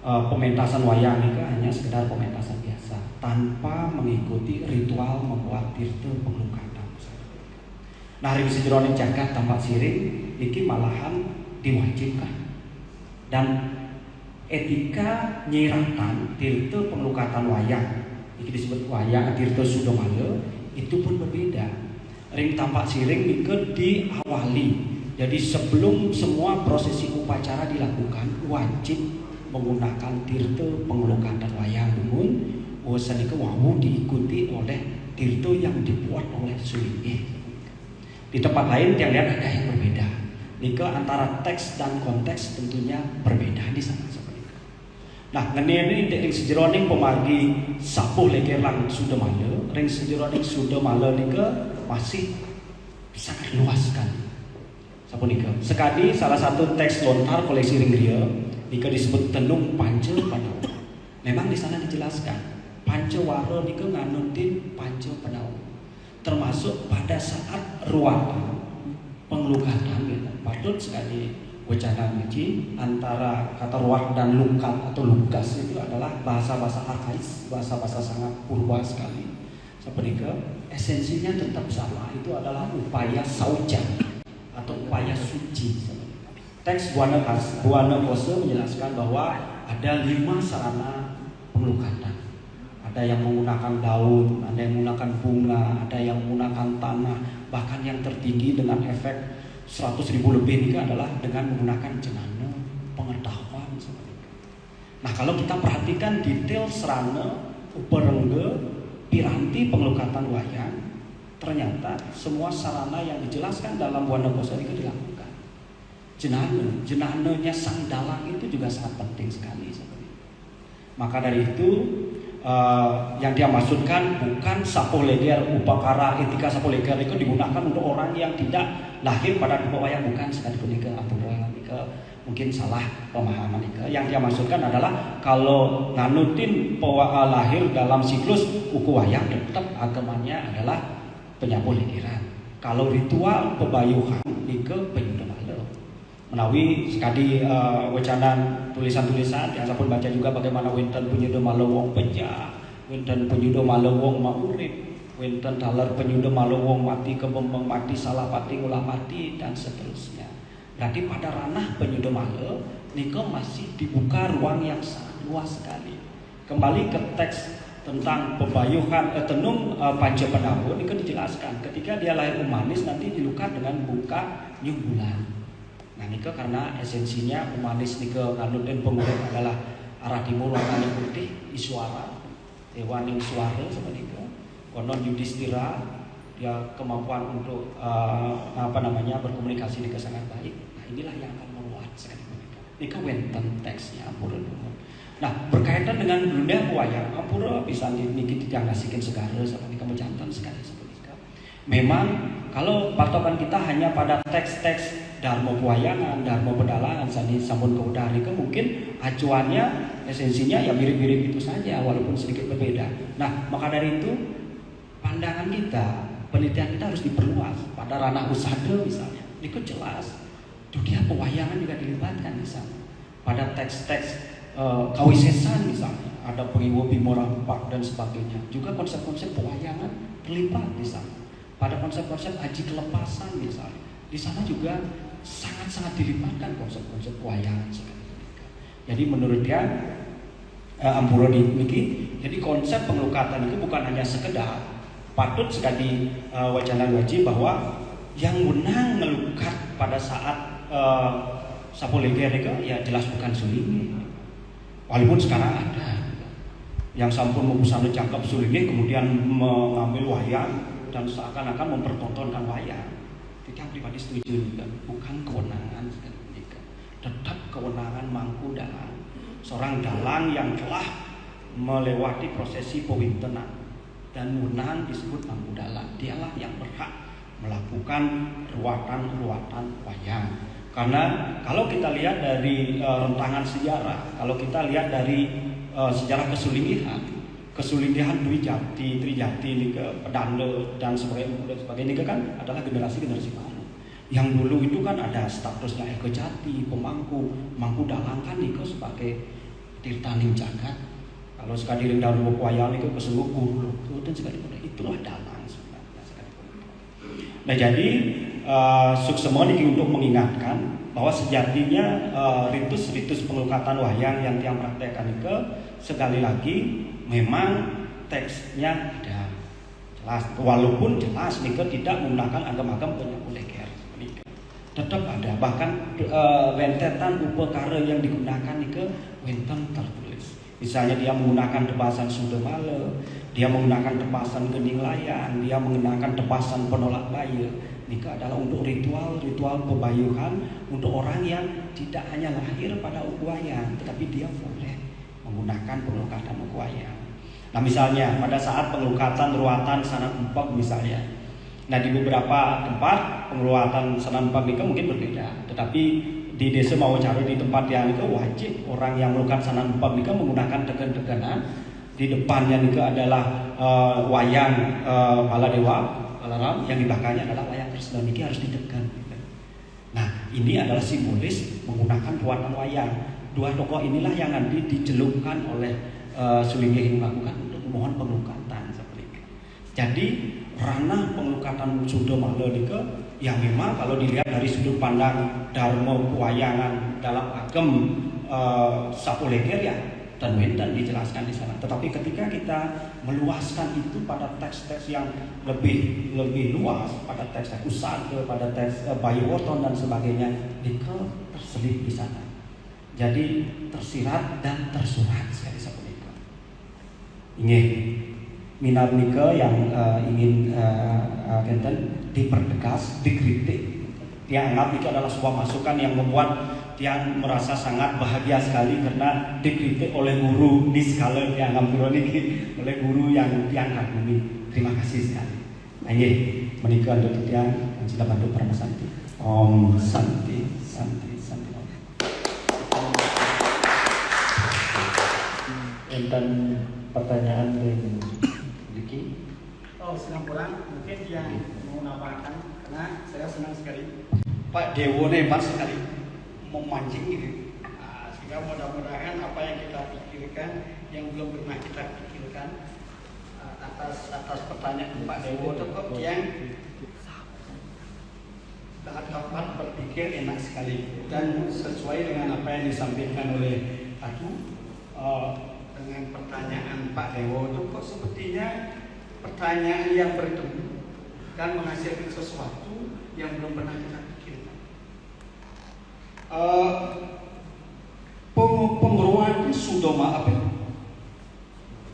pementasan wayang itu hanya sekedar pementasan biasa tanpa mengikuti ritual membuat tirto pengelukatan. Nah, ring sejeroning jagat tempat siring iki malahan diwajibkan. Dan etika nyiratan tirto pengelukatan wayang, ini disebut wayang tirto sudomalo, itu pun berbeda. Ring tampak siring itu diawali Jadi sebelum semua prosesi upacara dilakukan wajib menggunakan tirta pengelukatan wayang dumun. Bahwasan itu wawu diikuti oleh tirta yang dibuat oleh Sulingih. Di tempat lain yang lihat ada yang berbeda. Nika antara teks dan konteks tentunya berbeda di sana seperti itu. Nah, ngene ring sejeroning pemargi sapuh legelang Sudamala, ring sejeroning Sudamala nika masih sangat luas sekali. Sapunika. Sekali salah satu teks lontar koleksi Ringgria nika disebut Tenung Panca Panau. Memang di sana dijelaskan Pancawara nika nganutin Panca Panau. Termasuk pada saat ruatan pengelukatan gitu. Patut sekali wacana niki antara kata ruat dan lukat atau lukas itu adalah bahasa-bahasa arkais, bahasa-bahasa sangat purba sekali. Sapunika esensinya tetap sama, itu adalah upaya sauja atau upaya suci. Teks Buana Kose menjelaskan bahwa ada 5 sarana pengelukatan. Ada yang menggunakan daun, ada yang menggunakan bunga, ada yang menggunakan tanah, bahkan yang tertinggi dengan efek 100.000 lebih ini adalah dengan menggunakan jenana pengetahuan. Nah, kalau kita perhatikan detail serana uperengge piranti pengelukatan wayang, ternyata semua sarana yang dijelaskan dalam Buana Kose itu dilakukan. Jenananya sang dalang itu juga sangat penting sekali. Maka dari itu yang dia maksudkan bukan sapuh leger upakara etika sapuh leger itu digunakan untuk orang yang tidak lahir pada dua wayang, bukan sekali punika apura mungkin salah pemahaman itu. Yang dia maksudkan adalah kalau nganutin lahir dalam siklus uku wayang tetap agamanya adalah penyapuh legeran. Kalau ritual pebayuhan ke penyudah malam menawi sekali wacanan tulisan-tulisan yang saya pun baca juga bagaimana wenten penyudah malam wong pecah, wenten penyudah malam wong maurip, wenten dalar penyudah malam wong mati kebembang mati salah pati ulah mati dan seterusnya. Berarti pada ranah penyudah malam nika masih dibuka ruang yang sangat luas sekali. Kembali ke teks tentang pebayuhan tenung Panca Panau ini kan dijelaskan ketika dia lahir humanis nanti dilukat dengan buka nyumbulan. Nah nika karena esensinya humanis nika nganutin pengurus adalah arah timur warnanya putih iswara dewaning suara seperti itu. Konon Yudhistira dia kemampuan untuk berkomunikasi nika sangat baik. Nah inilah yang akan meluat sekali nika wenten teksnya ampun. Nah berkaitan dengan dunia wayang ampura bisa niki tidak ngasihin segala seperti kamu jantan sekali seperti itu. Memang kalau patokan kita hanya pada teks-teks Dharma Pewayangan, Dharma Pedalangan, Sandi Sampun Kaudari ke mungkin acuannya esensinya ya mirip-mirip itu saja walaupun sedikit berbeda. Nah maka dari itu pandangan kita, penelitian kita harus diperluas pada ranah usada misalnya. Ini jelas dunia pewayangan juga dilibatkan di sana. Pada teks-teks kawisesan misalnya, ada pengiwo Bimo Rampak dan sebagainya. Juga konsep-konsep pewayangan terlibat di sana. Pada konsep-konsep haji kelepasan misalnya, di sana juga sangat-sangat dilibatkan konsep-konsep pewayangan sekali. Jadi menurut dia ampura niki, jadi konsep pengelukatan itu bukan hanya sekedar patut sekali wacana wajib bahwa yang menang melukat pada saat sapuh leger itu ya jelas bukan Sulingih. Walaupun sekarang ada yang sampun membusana cakap Sulingih kemudian mengambil wayang dan seakan-akan mempertontonkan wayang. Tidak pribadi setuju juga, bukan kewenangan tetap kewenangan mangku dalang. Seorang dalang yang telah melewati prosesi pewintenan dan menang disebut mangku dalang. Dialah yang berhak melakukan ruatan-ruatan wayang. Karena kalau kita lihat dari rentangan sejarah, kalau kita lihat dari sejarah kesulingihan Dwi Jati, Trijati ini ke Pedanda dan sebagainya kan adalah generasi-generasi baru. Yang dulu itu kan ada statusnya Eko Jati, pemangku, mangku dalang kan itu sebagai tirtaning jagat. Kalau sekali ring dalam wayang itu kesungguh guru, dan sekali itulah dalang sebenarnya. Nah jadi suksema ini untuk mengingatkan bahwa sejatinya ritus-ritus pengelukatan wayang yang tiang praktekkan itu sekali lagi memang teksnya ada jelas, walaupun jelas nika tidak menggunakan agam-agam penyapu leger. tetap ada. Bahkan rentetan upekara yang digunakan itu wenten tertulis. Misalnya dia menggunakan tebasan Sudamala, dia menggunakan tebasan Gening Layan, dia menggunakan tebasan penolak baya. Ini adalah untuk ritual pebayuhan untuk orang yang tidak hanya lahir pada ukuayan, tetapi dia boleh menggunakan pengelukatan ukuayan. Nah misalnya pada saat pengelukatan ruatan Sanan Empek misalnya, nah di beberapa tempat pengelukatan Sanan Empek itu mungkin berbeda, tetapi di desa Mawacara di tempat yang itu wajib orang yang melukatan Sanan Empek itu menggunakan tegan-teganan. Di depannya itu adalah wayang Baladewa Balaram, yang di belakangnya adalah wayang Kresna. Ini harus ditekan. Nah ini adalah simbolis menggunakan buatan wayang. Dua tokoh inilah yang nanti dicelupkan oleh Sulinggi melakukan untuk memohon pengelukatan seperti itu. Jadi ranah pengelukatan Sudamala itu yang memang kalau dilihat dari sudut pandang Dharma Pewayangan dalam agem Sapuleger ya dan Wenten dijelaskan di sana. Tetapi ketika kita meluaskan itu pada teks-teks yang lebih luas, pada teks Usada, pada teks Bayowoton dan sebagainya, itu terselip di sana. Jadi tersirat dan tersurat sekali seperti itu. Ini minat nika yang ingin Kenten dipertegas, dikritik. Dia anggap itu adalah sebuah masukan yang membuat yang merasa sangat bahagia sekali karena dikritik oleh guru di skala yang ngambil ini oleh guru yang kagumi. Terima kasih sekali. Ayo menikah untuk yang sila bantu Parama Santi. Om Santi Santi Santi. Tentang pertanyaan dari Diki. Oh senang kurang mungkin yang mau nambahkan karena saya senang sekali. Pak Dewo hebat sekali memancing ini, sehingga mudah-mudahan apa yang kita pikirkan yang belum pernah kita pikirkan atas pertanyaan Pak Dewo itu kok yang sangat dapat berpikir enak sekali dan sesuai dengan apa yang disampaikan oleh Atu dengan pertanyaan Pak Dewo itu kok sepertinya pertanyaan yang bertemu dan menghasilkan sesuatu yang belum pernah kita pikirkan. Penguruan Sudama apa?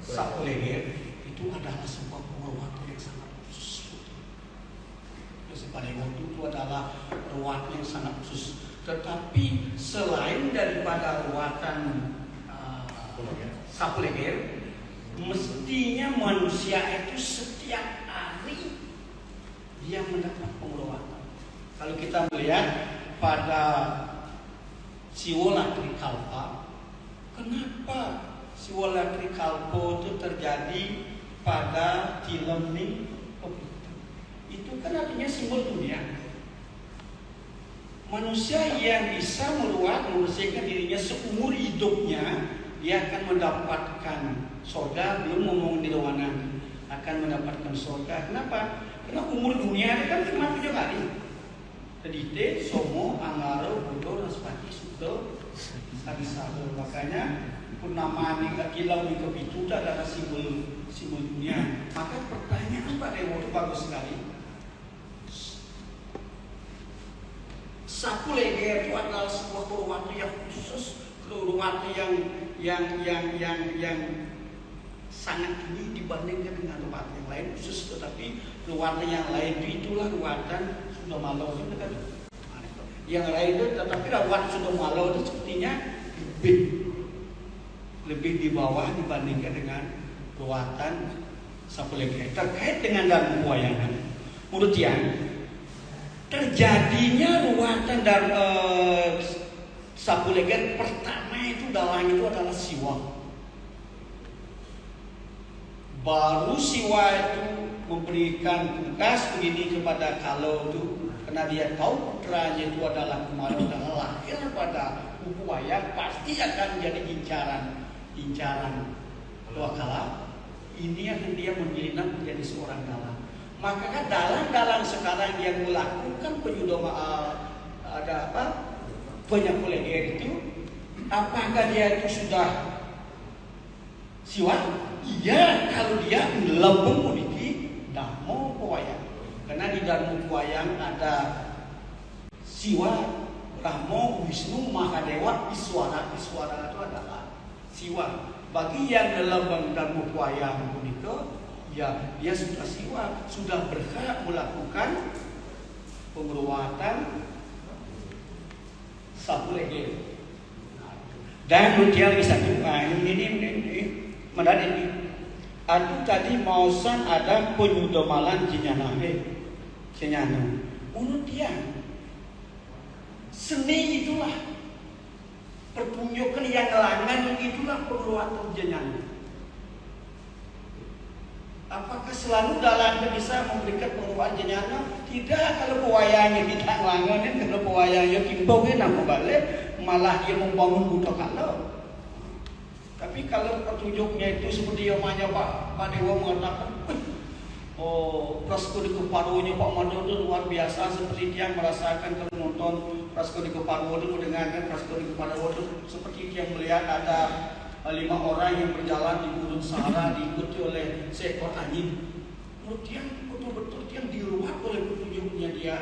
Sapuleger itu adalah sebuah penguruan yang sangat khusus. Sebagai itu adalah ruat yang sangat khusus. Tetapi selain daripada ruatan Sapuleger, mestinya manusia itu setiap hari dia mendapat penguruan. Kalau kita melihat pada Siwolatri Kalpa, kenapa Siwolatri Kalpa itu terjadi pada Tilemning Pepitu? Itu kan artinya simbol dunia. Manusia yang bisa meruat membersihkan dirinya seumur hidupnya, dia akan mendapatkan surga. Belum ngomong di Nirwana, akan mendapatkan surga. Kenapa? Karena umur dunia itu kan cuma 7 kali. Kedite, Somo, Anggaro, Budo, Naspati, Sudo, Sarisado. Makanya purnama kilau di Kepitu adalah simbol dunia. Maka pertanyaan Pak Dewo itu bagus sekali. Sapuleger itu adalah sebuah perwata yang khusus, perwata yang sangat tinggi dibandingkan dengan tempat yang lain khusus, tetapi ruatan yang lain itulah ruatan Sudamala itu kan. Yang lain itu tetapi ruatan Sudamala itu sepertinya lebih di bawah dibandingkan dengan ruatan Sapuleger. Terkait dengan dalam pewayangan, menurut yang terjadinya ruatan dan Sapuleger pertama itu dalang itu adalah Siwa. Baru Siwa itu memberikan tugas begini kepada Kalau itu, karena dia tahu putranya itu adalah Kumaro dan lahir pada Upaya, pasti akan menjadi incaran Dua Kala. Ini akan dia menyelinap menjadi seorang dalang. Maka kan dalang-dalang sekarang yang melakukan penyudoma ada apa? Penyapuleger itu, apakah dia itu sudah Siwa? Iya, kalau dia lembung politik, Dharma Pewayang. Karena di Dharma Pewayang ada Siwa, Brahma, Wisnu, Mahadewa, Iswara. Iswara itu adalah Siwa. Bagi yang dalam Dharma Wayang punika, ya dia sudah Siwa, sudah berhak melakukan penguruwatan sapulege. Dan kemudian bisa juga ini menarik ini. Aduh tadi mausan ada penyudomalan jinyanahe, jinyano. Kemudian seni itulah pertunjukan yang langan, itulah penguruwatan jinyano. Apakah selalu dalam bisa memberikan penguruwatan jinyano? Tidak, kalau pewayangnya tidak langan, kalau pewayangnya timbangnya nama balik, malah dia membangun buta kalau. Tapi kalau petunjuknya itu seperti yang Pak Dewa mengatakan, Prasko di Keparunya Pak Mado itu luar biasa, seperti dia merasakan kalau nonton Prasko di Keparu itu, mendengarkan Prasko di Keparu itu, seperti dia melihat ada 5 orang yang berjalan di gurun Sahara diikuti oleh seekor anjing. Kemudian betul-betul yang diruat oleh petunjuknya dia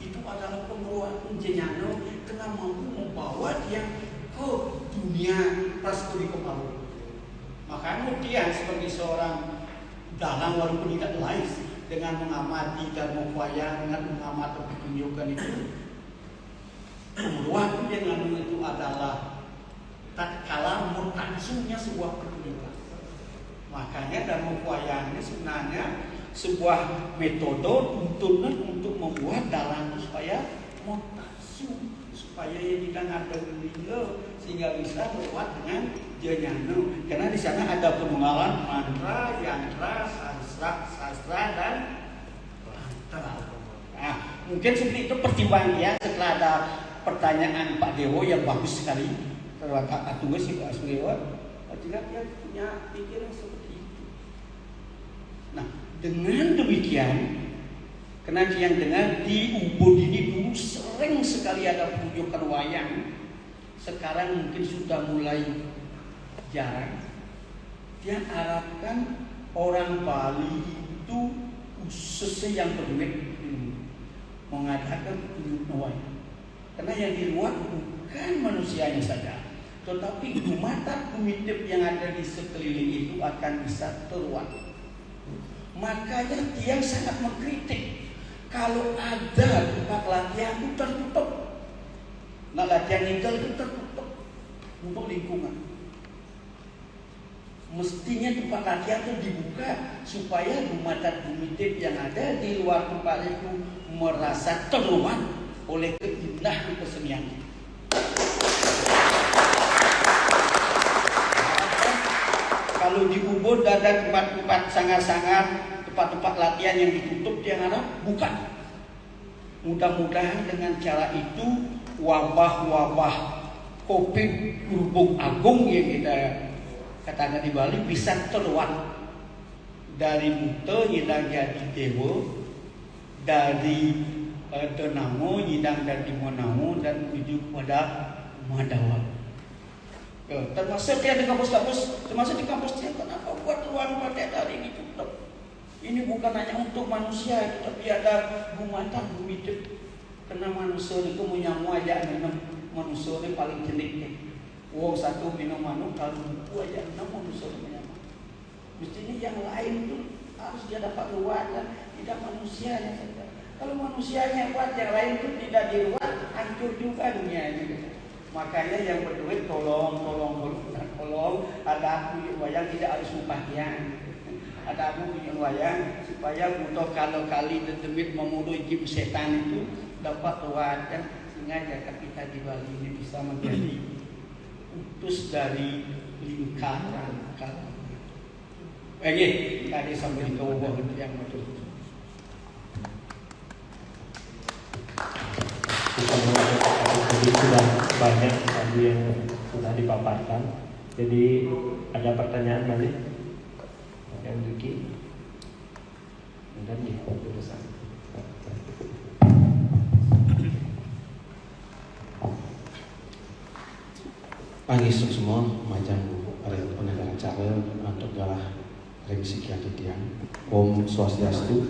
itu adalah penguruwatan jinyano dengan mampu membawa dia ke dunia Prasko di Keparu. Maka kemudian sebagai seorang dalang walaupun tidak lais dengan mengamati Dharma Wayang, dengan mengamati pertunjukan itu, penguruwatan jinyano itu adalah tatkala mutansumnya sebuah pertunjukan. Makanya Dharma Wayang ini sebenarnya sebuah metode tuntunan untuk membuat dalang supaya mutansum, supaya ia tidak ada linggo sehingga bisa lewat dengan jinyano. Karena di sana ada penunggalan mantra, yantra, sastra dan mantra. Nah, mungkin seperti itu pertimbangan ya. Setelah ada pertanyaan Pak Dewo yang bagus sekali, terwakil tunggu si Pak Dewo, tidak dia punya pikiran seperti itu. Nah, dengan demikian, karena yang dengar di Ubud ini dulu sering sekali ada pertunjukan wayang. Sekarang mungkin sudah mulai jarang. Dia harapkan orang Bali itu khususnya yang berduit mengadakan pertunjukan wayang. Karena yang di luar bukan manusianya saja, tetapi mata primitif yang ada di sekeliling itu akan bisa terluat. Makanya dia sangat mengkritik kalau ada tempat latihan itu tertutup. Nah, latihan tinggal itu tertutup untuk lingkungan. Mestinya tempat latihan itu dibuka supaya umat primitif yang ada di luar tempat itu merasa terluat oleh keindahan kesenian. Kalau di Ubud ada tempat-tempat sangat-sangat, tempat-tempat latihan yang ditutup, dia harap buka. Mudah-mudahan dengan cara itu wabah-wabah Covid Lubuk Agung yang kita katakan di Bali bisa terluat dari Buta nyidang jadi Dewa, dari Denamo nyidang jadi Monamo, dan menuju pada Madawa. Termasuk yang di kampus-kampus, termasuk di kampus yang kenapa buat ruang pada hari ini tutup? Ini bukan hanya untuk manusia, tapi ada gumatan hidup. Karena manusia itu menyamu aja minum, manusia itu paling jenik. Wong satu minum manuk, kalau buku aja 6 manusia menyamu. Mestinya yang lain itu harus dia dapat ruatan, tidak manusianya saja. Kalau manusianya buat yang lain itu tidak diruat, hancur juga dunia ini. Makanya yang berduit tolong ada aku wayang tidak harus upahnya. Ada aku punya wayang supaya butuh kalau kali demit memuduh jim setan itu dapat ruatan, sehingga jika kita di Bali ini bisa menjadi utus dari lingkaran kalau. Tadi sampai ke bawah yang betul. Jadi sudah banyak tadi yang sudah dipaparkan. Jadi ada pertanyaan balik yang Duki dan di jurusan. Pangisuk semua macam penegak acara untuk galah remisi kian Om Swastiastu.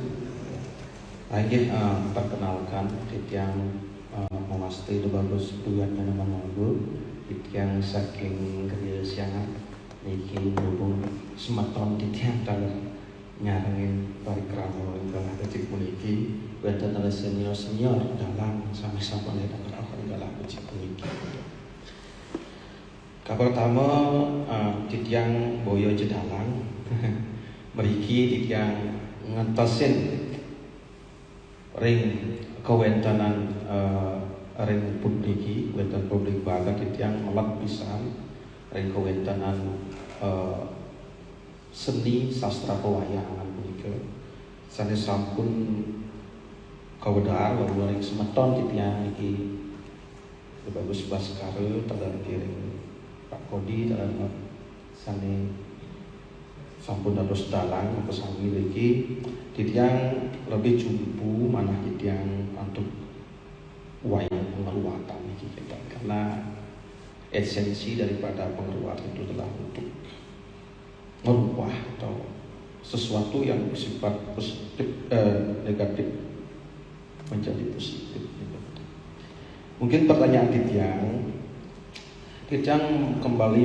Lagi perkenalkan Titiang mewastai bagus bulannya nama ngomong yang saking kerja siangan niki hubung sematron titiang dalam nyarengin parikrama yang kecil puniki wonten ala senior dalam sama-sama dalam dalam kecil puniki. Kabar pertama titiang boyo jedalang meriki titiang ngantosin ring kewentanan ring publiki wenten publik bagat titiang melak pisan ring kewentanan seni sastra pewayangan punika sanes sampun kawedar bahwa ring semeton titiang iki bagus baskara dalam kiring Pak Kodi dalam sane sampun dados dalang pesami iki titiang lebih jumpu manah titiang untuk wayang pengeruatan iki karena esensi daripada pengeruatan itu adalah untuk merubah atau sesuatu yang bersifat positif negatif menjadi positif. Mungkin pertanyaan Titiang kembali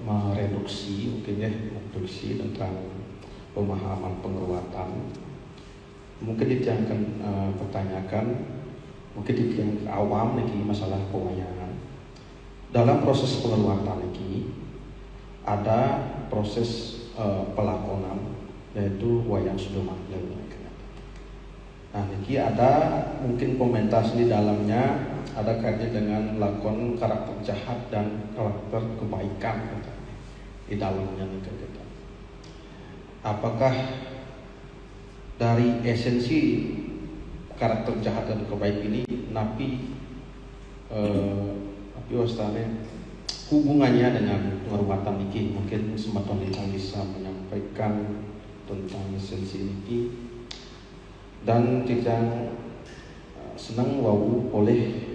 mereduksi mungkin ya reduksi tentang pemahaman pengeruatan. Mungkin Titiang akan pertanyakan, mungkin Titiang awam lagi masalah pewayangan. Dalam proses pengeruatan ini ada proses pelakonan yaitu wayang sudomangling. Nah, ini ada mungkin komentar di dalamnya ada kaitannya dengan lakon karakter jahat dan karakter kebaikan di dalamnya nih. Apakah dari esensi karakter jahat dan kebaikan ini napi wastane hubungannya dengan pengeruatan ini? Mungkin sematan bisa menyampaikan tentang esensi ini dan tidak senang wau oleh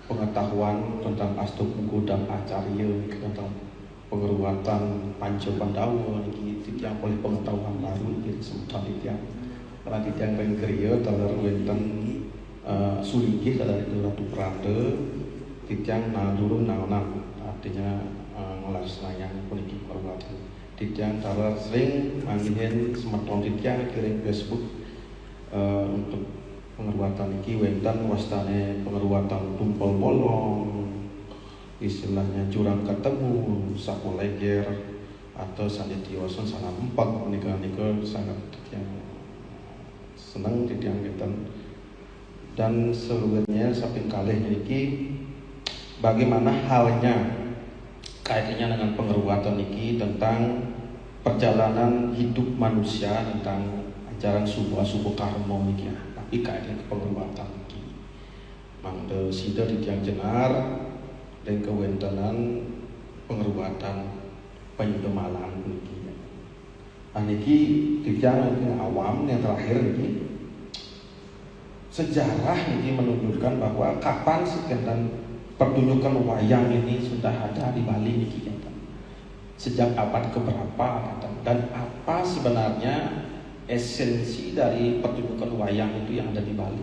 pengetahuan tentang Astupugo dan Acarya tentang pengeruatan Panco Pandawa ini tidak oleh pengetahuan baru ini sementara tidak karena tidak pengkria telah wenten suligih dari Ratu Prada tidak nalurun naonan artinya ngelaksanakan puniki pengeruatan tidak antara sering manggihin semeton tidak kirim Facebook untuk pengeruatan iki wenten wastane pengeruatan tumpel bolong istilahnya jurang ketemu sapu leger atau sanitioson sangat empat menikah sangat yang senang titiang wenten dan sebenarnya samping kalih iki bagaimana halnya kaitannya dengan pengeruatan iki tentang perjalanan hidup manusia tentang ajaran subuh karma iki tapi kaitannya ke pengeruatan iki mangde sida titiang jenar dan kewentanan pengeruatan penyudemalan iki. Nah niki titiang awam yang terakhir niki sejarah niki menunjukkan bahwa kapan sekian pertunjukan wayang ini sudah ada di Bali niki sejak abad keberapa dan apa sebenarnya esensi dari pertunjukan wayang itu yang ada di Bali,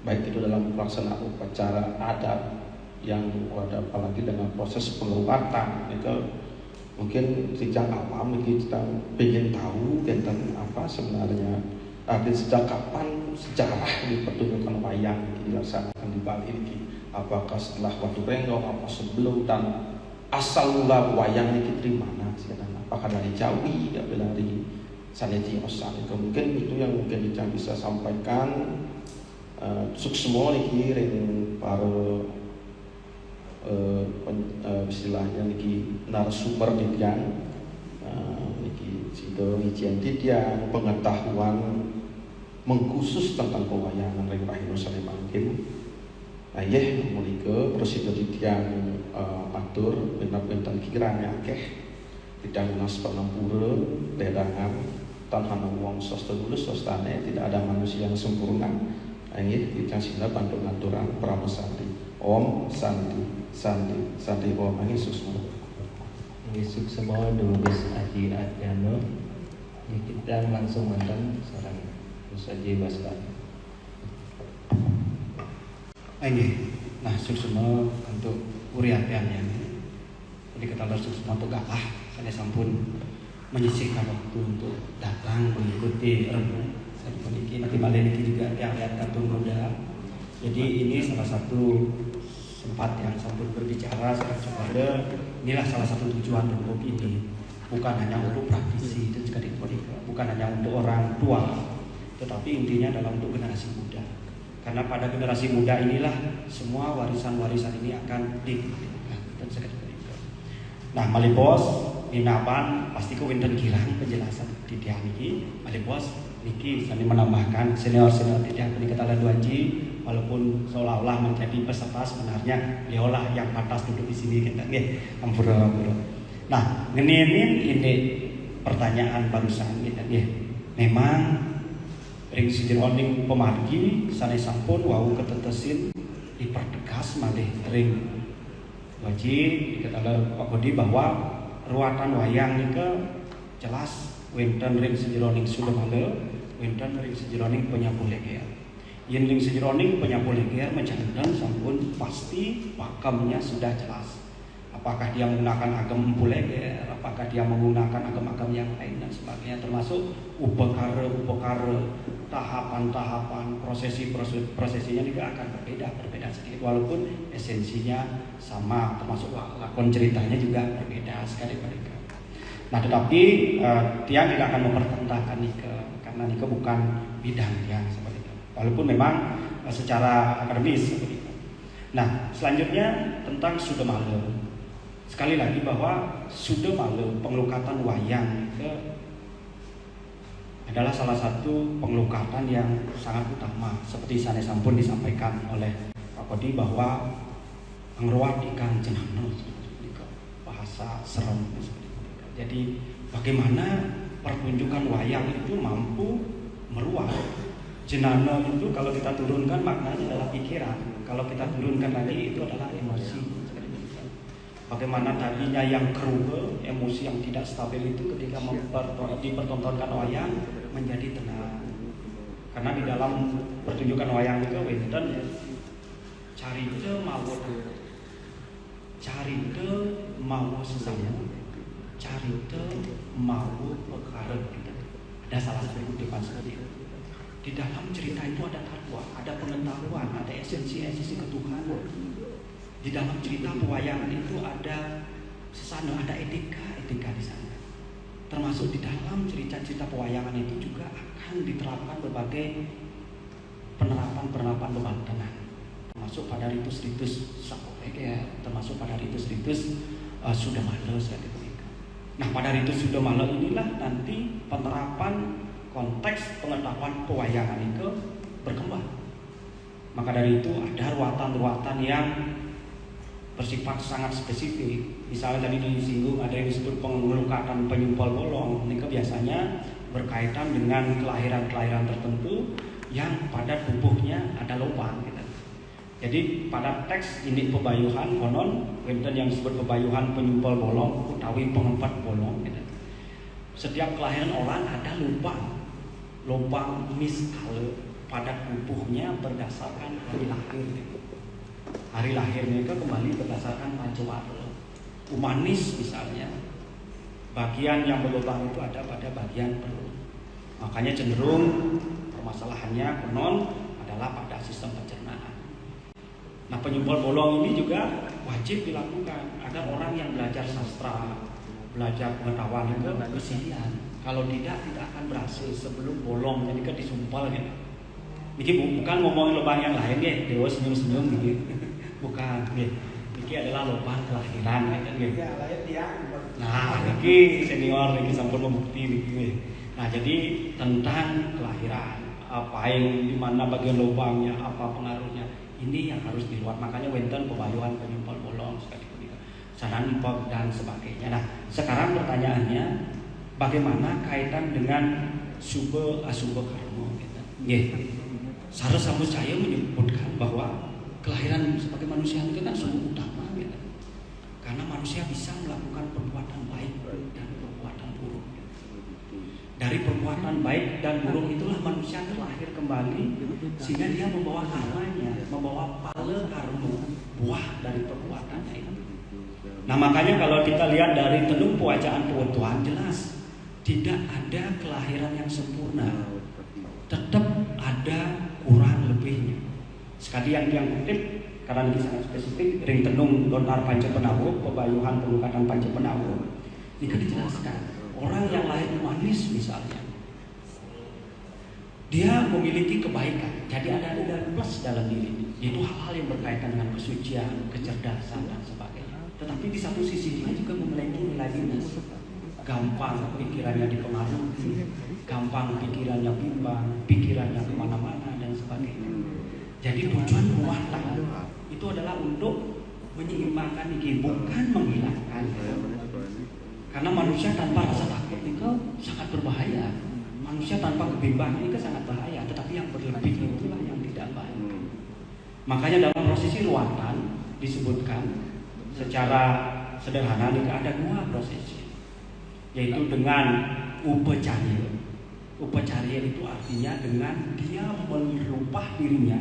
baik itu dalam pelaksanaan upacara adat yang ada apalagi dengan proses pengeruatan itu mungkin sejak awam kita ingin tahu tentang apa sebenarnya sejak kapan sejarah di pertunjukan wayang dilaksanakan di Bali ini, apakah setelah Watu Renggong apa sebelum dan asal mula wayang ini dari mana sih, apakah dari Jawi atau dari Sanetiosan? Mungkin itu yang mungkin kita bisa sampaikan. Suksmo niki ring para istilahnya niki narasumber titiang niki sido ngijian titiang pengetahuan mengkhusus tentang pewayangan ring Rahino Sane Mangkin. Nah yeh mulike prosedur titiang atur bentak-bentak kiranya akeh titiang nas panampura dedangan tanhana wong swasta lulus swastane tidak ada manusia yang sempurna. Nggih titiang sina bantu ngaturan pramesanti. Om Santi Santi Santi Om Angin Susmo. Ngisuk semua nulis Aji Adjano. Kita langsung mantan sarang Terus Aji Baskar. Ini, nah suksma untuk uriapiannya ini. Jadi kata suksma untuk galah, saya sampun menyisihkan waktu untuk datang mengikuti rembuk. Saya memiliki nanti balik ini juga yang lihat kartun muda. Jadi ini salah satu sempat yang sampun berbicara kepada inilah salah satu tujuan rembuk ini. Bukan hanya untuk praktisi itu juga bukan hanya untuk orang tua, tetapi intinya adalah untuk generasi muda. Karena pada generasi muda inilah semua warisan-warisan ini akan diberikan dan sekedar itu. Nah, Malibos Ninapan pasti ku winten kirang penjelasan di tiang ini. Malibos niki sambil menambahkan senior-senior di tiang ini ketalan Duaji, walaupun seolah-olah menjadi peserta sebenarnya beliaulah yang pantas duduk di sini kita nggih. Ampura. Nah, ini pertanyaan barusan kita nggih. Memang ring sijeroning pemargi sanesampun wau ketetesin dipertegas malih ring wajib dikatakan Pak Bodi bahwa ruatan wayang nika jelas wenten ring sejeroning Sudamala, wenten ring sejeroning penyapu leger. Yen ring sejeroning penyapu leger mencandan sampun pasti pakamnya sudah jelas. Apakah dia menggunakan agam empu leger, apakah dia menggunakan agam-agam yang lain dan sebagainya, termasuk upekara, tahapan-tahapan, prosesinya juga akan berbeda sedikit, walaupun esensinya sama, termasuk lakon ceritanya juga berbeda sekali mereka. Nah, tetapi tiang tidak akan mempertentangkan karena Nika bukan bidang tiang seperti itu, walaupun memang secara akademis seperti itu. Nah, selanjutnya tentang Sudamala. Sekali lagi bahwa Sudamala pengelukatan wayang itu adalah salah satu pengelukatan yang sangat utama, seperti sanesampun disampaikan oleh Pak Kodi bahwa ngruat ikan jenano bahasa serem. Jadi bagaimana pertunjukan wayang itu mampu meruat jenano itu, kalau kita turunkan maknanya adalah pikiran, kalau kita turunkan lagi itu adalah emosi. Bagaimana tadinya yang keruh, emosi yang tidak stabil itu ketika dipertontonkan wayang menjadi tenang. Karena di dalam pertunjukan wayang itu wenten carita mau sesama, carita mau perkara. Ada salah satu kutipan seperti itu. Di dalam cerita itu ada takwa, ada pengetahuan, ada esensi ketuhanan. Di dalam cerita pewayangan itu ada sesana, ada etika di sana. Termasuk di dalam cerita-cerita pewayangan itu juga akan diterapkan berbagai penerapan bebatanan. Termasuk pada ritus-ritus Sapopek ya, termasuk pada ritus-ritus Sudamala seperti itu. Nah, pada ritus Sudamala inilah nanti penerapan konteks pengetahuan pewayangan itu berkembang. Maka dari itu ada ruatan-ruatan yang bersifat sangat spesifik. Misalnya tadi disinggung ada yang disebut pengelukatan penyumpal bolong. Ini biasanya berkaitan dengan kelahiran tertentu yang pada tubuhnya ada lubang. Gitu. Jadi pada teks ini pebayuhan konon wonten yang disebut pebayuhan penyumpal bolong utawi pengempat bolong. Gitu. Setiap kelahiran orang ada lubang miskal pada tubuhnya berdasarkan hari lahir. Gitu. Hari lahirnya itu kembali berdasarkan pancawara. Umanis misalnya, bagian yang berlubang itu ada pada bagian perut. Makanya cenderung permasalahannya konon adalah pada sistem pencernaan. Nah, penyumpal bolong ini juga wajib dilakukan agar orang yang belajar sastra, belajar pengetahuan itu kesediaan. Kalau tidak akan berhasil sebelum bolong jadi kan disumpal gitu. Ini bukan ngomongin lubang yang lain ya, dewa senyum-senyum gitu. Bukan, ini adalah lubang kelahiran gitu. Nah, ini senior ini sampun membukti gitu. Nah, jadi tentang kelahiran, apa yang dimana bagian lubangnya, apa pengaruhnya, ini yang harus diluat. Makanya wenten pebayuhan penyumpal bolong sekali saran empok dan sebagainya. Nah, sekarang pertanyaannya, bagaimana kaitan dengan sube asube karmo? Gitu. Sarah Sambut saya menyebutkan bahwa kelahiran sebagai manusia itu kan sungguh utama, gitu. Karena manusia bisa melakukan perbuatan baik dan perbuatan buruk. Dari perbuatan baik dan buruk itulah manusia terlahir kembali, sehingga dia membawa karmanya, membawa pala karma, buah dari perbuatannya itu. Nah makanya kalau kita lihat dari tenung pewajaan Tuhan jelas tidak ada kelahiran yang sempurna, tetap ada kurang lebihnya. Sekali yang kutip karena ini sangat spesifik, ring tenung Donar Pancepenawo, pebayuhan pelukatan Pancepenawo, ini dijelaskan orang yang lahir manis misalnya, dia memiliki kebaikan, jadi ada plus dalam diri, yaitu hal-hal yang berkaitan dengan kesucian, kecerdasan dan sebagainya. Tetapi di satu sisi dia juga memiliki nilai minus, gampang pikirannya dipengaruhi, gampang pikirannya bimbang, pikirannya kemana-mana dan sebagainya. Jadi tujuan muatan itu adalah untuk menyeimbangkan ini, bukan menghilangkan. Karena manusia tanpa rasa takut itu sangat berbahaya. Manusia tanpa kebimbangan itu sangat bahaya. Tetapi yang berlebih itulah yang tidak baik. Makanya dalam prosesi ruatan disebutkan secara sederhana ada dua prosesi, yaitu dengan upacarya. Upacarya itu artinya dengan dia merubah dirinya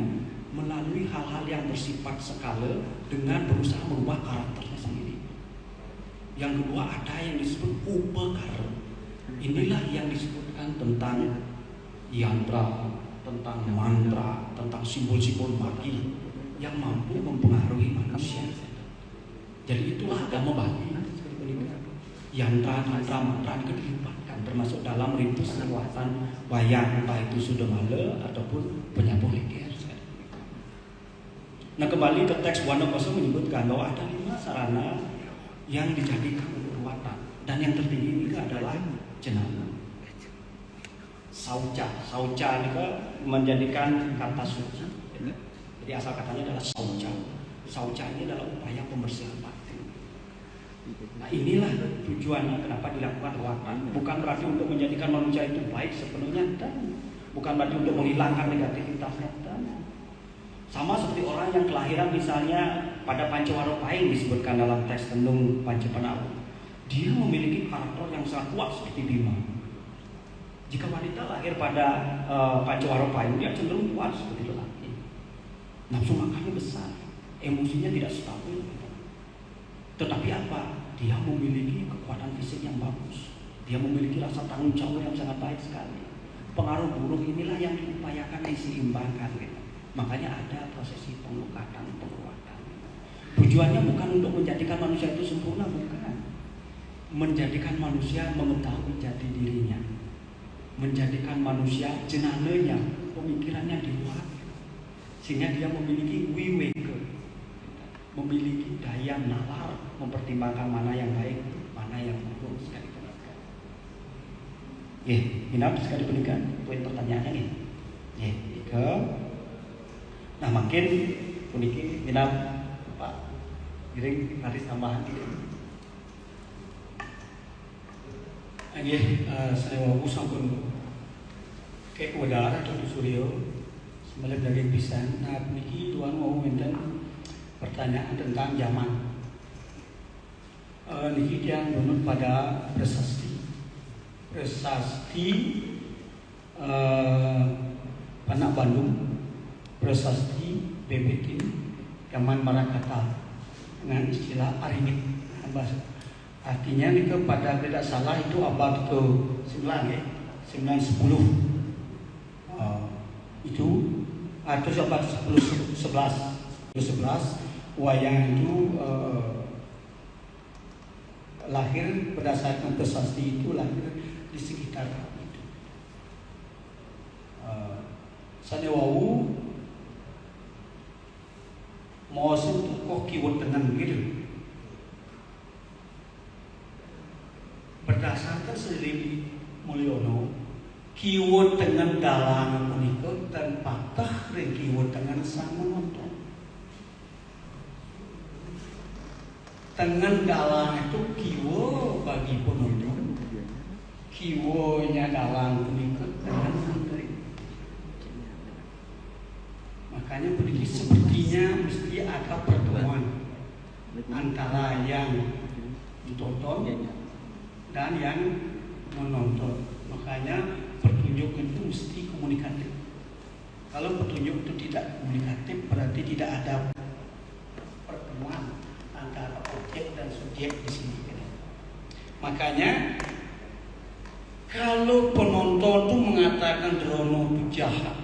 melalui hal-hal yang bersifat skala dengan berusaha merubah karakternya sendiri. Yang kedua ada yang disebut upakara. Inilah yang disebutkan tentang yantra, tentang mantra, tentang simbol-simbol magi yang mampu mempengaruhi manusia. Jadi itulah agama Bali. Yantra, mantra, mantra itu dilibatkan termasuk dalam ritus ruatan wayang, entah itu sudamala ataupun penyapu leger. Nah kembali ke teks Wanokoso menyebutkan bahwa ada 5 sarana yang dijadikan untuk ruatan, dan yang tertinggi ini adalah jenana. Sauca ini menjadikan kata suci. Jadi asal katanya adalah sauca. Sauca ini adalah upaya pembersihan batin. Nah inilah tujuannya kenapa dilakukan ruatan. Bukan berarti untuk menjadikan manusia itu baik sepenuhnya, dan bukan berarti untuk menghilangkan negativitasnya. Sama seperti orang yang kelahiran misalnya pada Pancawaropahing disebutkan dalam teks tenung Pancepenawo, dia memiliki karakter yang sangat kuat seperti Bima. Jika wanita lahir pada Pancawaropahing, dia cenderung kuat seperti lelaki. Nafsu makannya besar, emosinya tidak stabil. Tetapi apa? Dia memiliki kekuatan fisik yang bagus. Dia memiliki rasa tanggung jawab yang sangat baik sekali. Pengaruh buruk inilah yang diupayakan diseimbangkan. Makanya ada prosesi penglukatan, penguatan. Tujuannya bukan untuk menjadikan manusia itu sempurna, bukan. Menjadikan manusia mengetahui jati dirinya, menjadikan manusia jenananya, pemikirannya dibuat, sehingga dia memiliki wiweke, memiliki daya nalar, mempertimbangkan mana yang baik, mana yang buruk sekali. Minap sekali pendidikan. Poin pertanyaannya nih. Nah makin puniki minap Pak Giring garis tambahan gitu. Saya mau sampun kayak udara atau suryo sembelih daging pisang. Nah puniki Tuhan mau minta pertanyaan tentang zaman. Niki yang menurut pada prasasti Panak Bandung, prasasti BBT zaman Marakata dengan istilah arimit. Artinya ini pada tidak salah itu abad ke-9 ya, 9-10 itu atau abad 10-11 wayang itu lahir berdasarkan prasasti itu lahir di sekitar itu. Sanewau mau sentuh kok kiwat dengan gitu. Berdasarkan Sri Mulyono, kiwat dengan dalang menikah dan patah dan kiwat dengan sama nonton. Dengan dalang itu kiwo bagi penonton, kiwonya dalang menikah dengan menteri. Makanya begitu sepertinya mesti ada pertemuan antara yang ditonton dan yang menonton. Makanya petunjuk itu mesti komunikatif. Kalau petunjuk itu tidak komunikatif, berarti tidak ada pertemuan antara objek dan subjek di sini. Makanya kalau penonton tuh mengatakan Drono itu jahat,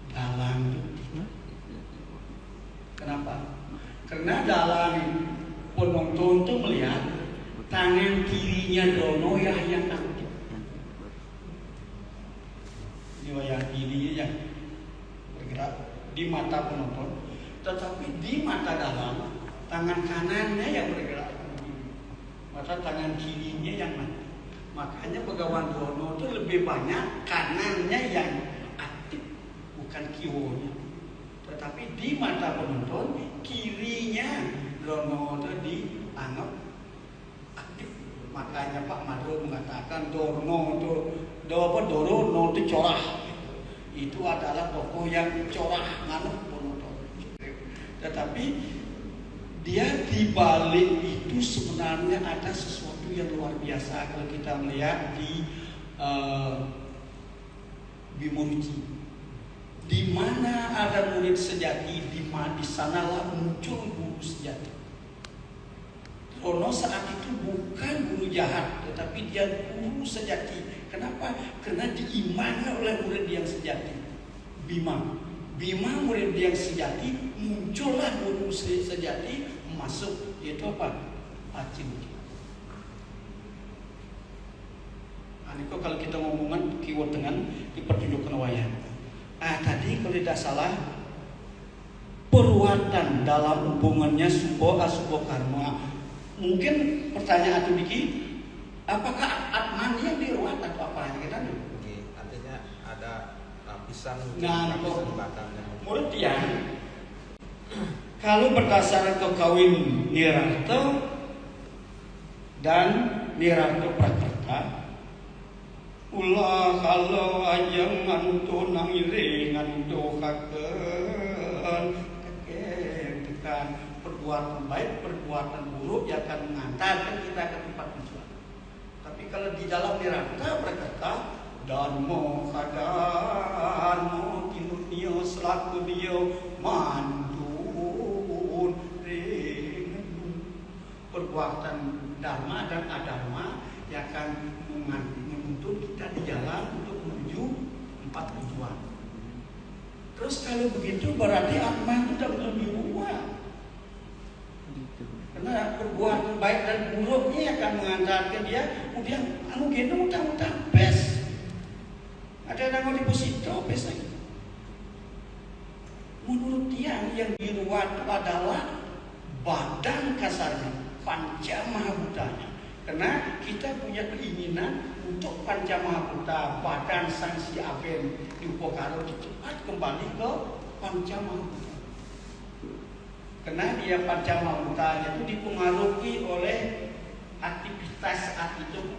dalang itu tidak. Kenapa? Karena dalang penonton tuh melihat tangan kirinya Drono yang aktif, yang kiri yang bergerak di mata penonton, tetapi di mata dalang tangan kanannya yang bergerak, maka tangan kirinya yang mati. Makanya Begawan Drono itu lebih banyak kanannya yang aktif, bukan kiwonya. Tetapi di mata penonton kirinya Drono itu dianggap aktif. Makanya Pak Madro mengatakan Drono itu corah. Itu adalah tokoh yang corah nganuk penonton. Tetapi dia di balik itu sebenarnya ada sesuatu yang luar biasa kalau kita melihat di Bimoruci. Di mana ada murid sejati, di sanalah muncul guru sejati. Drono saat itu bukan guru jahat, tetapi dia guru sejati. Kenapa? Karena diimani oleh murid yang sejati. Bima murid yang sejati, muncullah guru sejati masuk, yaitu apa? Acim. Itu kalau kita ngomongan keyword dengan dipertunjukkan wayang. Tadi kalau tidak salah perbuatan dalam hubungannya subo asubo karma. Mungkin pertanyaan itu Diki, apakah Atman yang diruat atau apa kita nih? Artinya ada lapisan batangnya. Menurut dia, kalau berdasarkan kekawin Nirarto dan Nirarto Prakerta, ulah kalau ajang ngantu nangire ngantu kaken tekan perbuatan baik perbuatan buruk yang akan mengantarkan kita ke tempat tujuan. Tapi kalau di dalam Nirarta berkata Dharma kadarmo kinunio selaku dia mandun perbuatan dharma dan adharma yang akan menuntut kita di jalan untuk menuju empat tujuan. Terus kalau begitu berarti Atma itu tidak lebih buat. Karena perbuatan baik dan buruknya akan mengantarkan dia kemudian gendong utang-utang pes. Ada nama deposito pes lagi. Menurut dia yang diruat adalah badan kasarnya, panca mahabutanya. Karena kita punya keinginan untuk panca mahabuta, badan sang si aben di Upokaro cepat kembali ke panca mahabuta. Karena dia panca mahutanya itu dipengaruhi oleh aktivitas saat itu.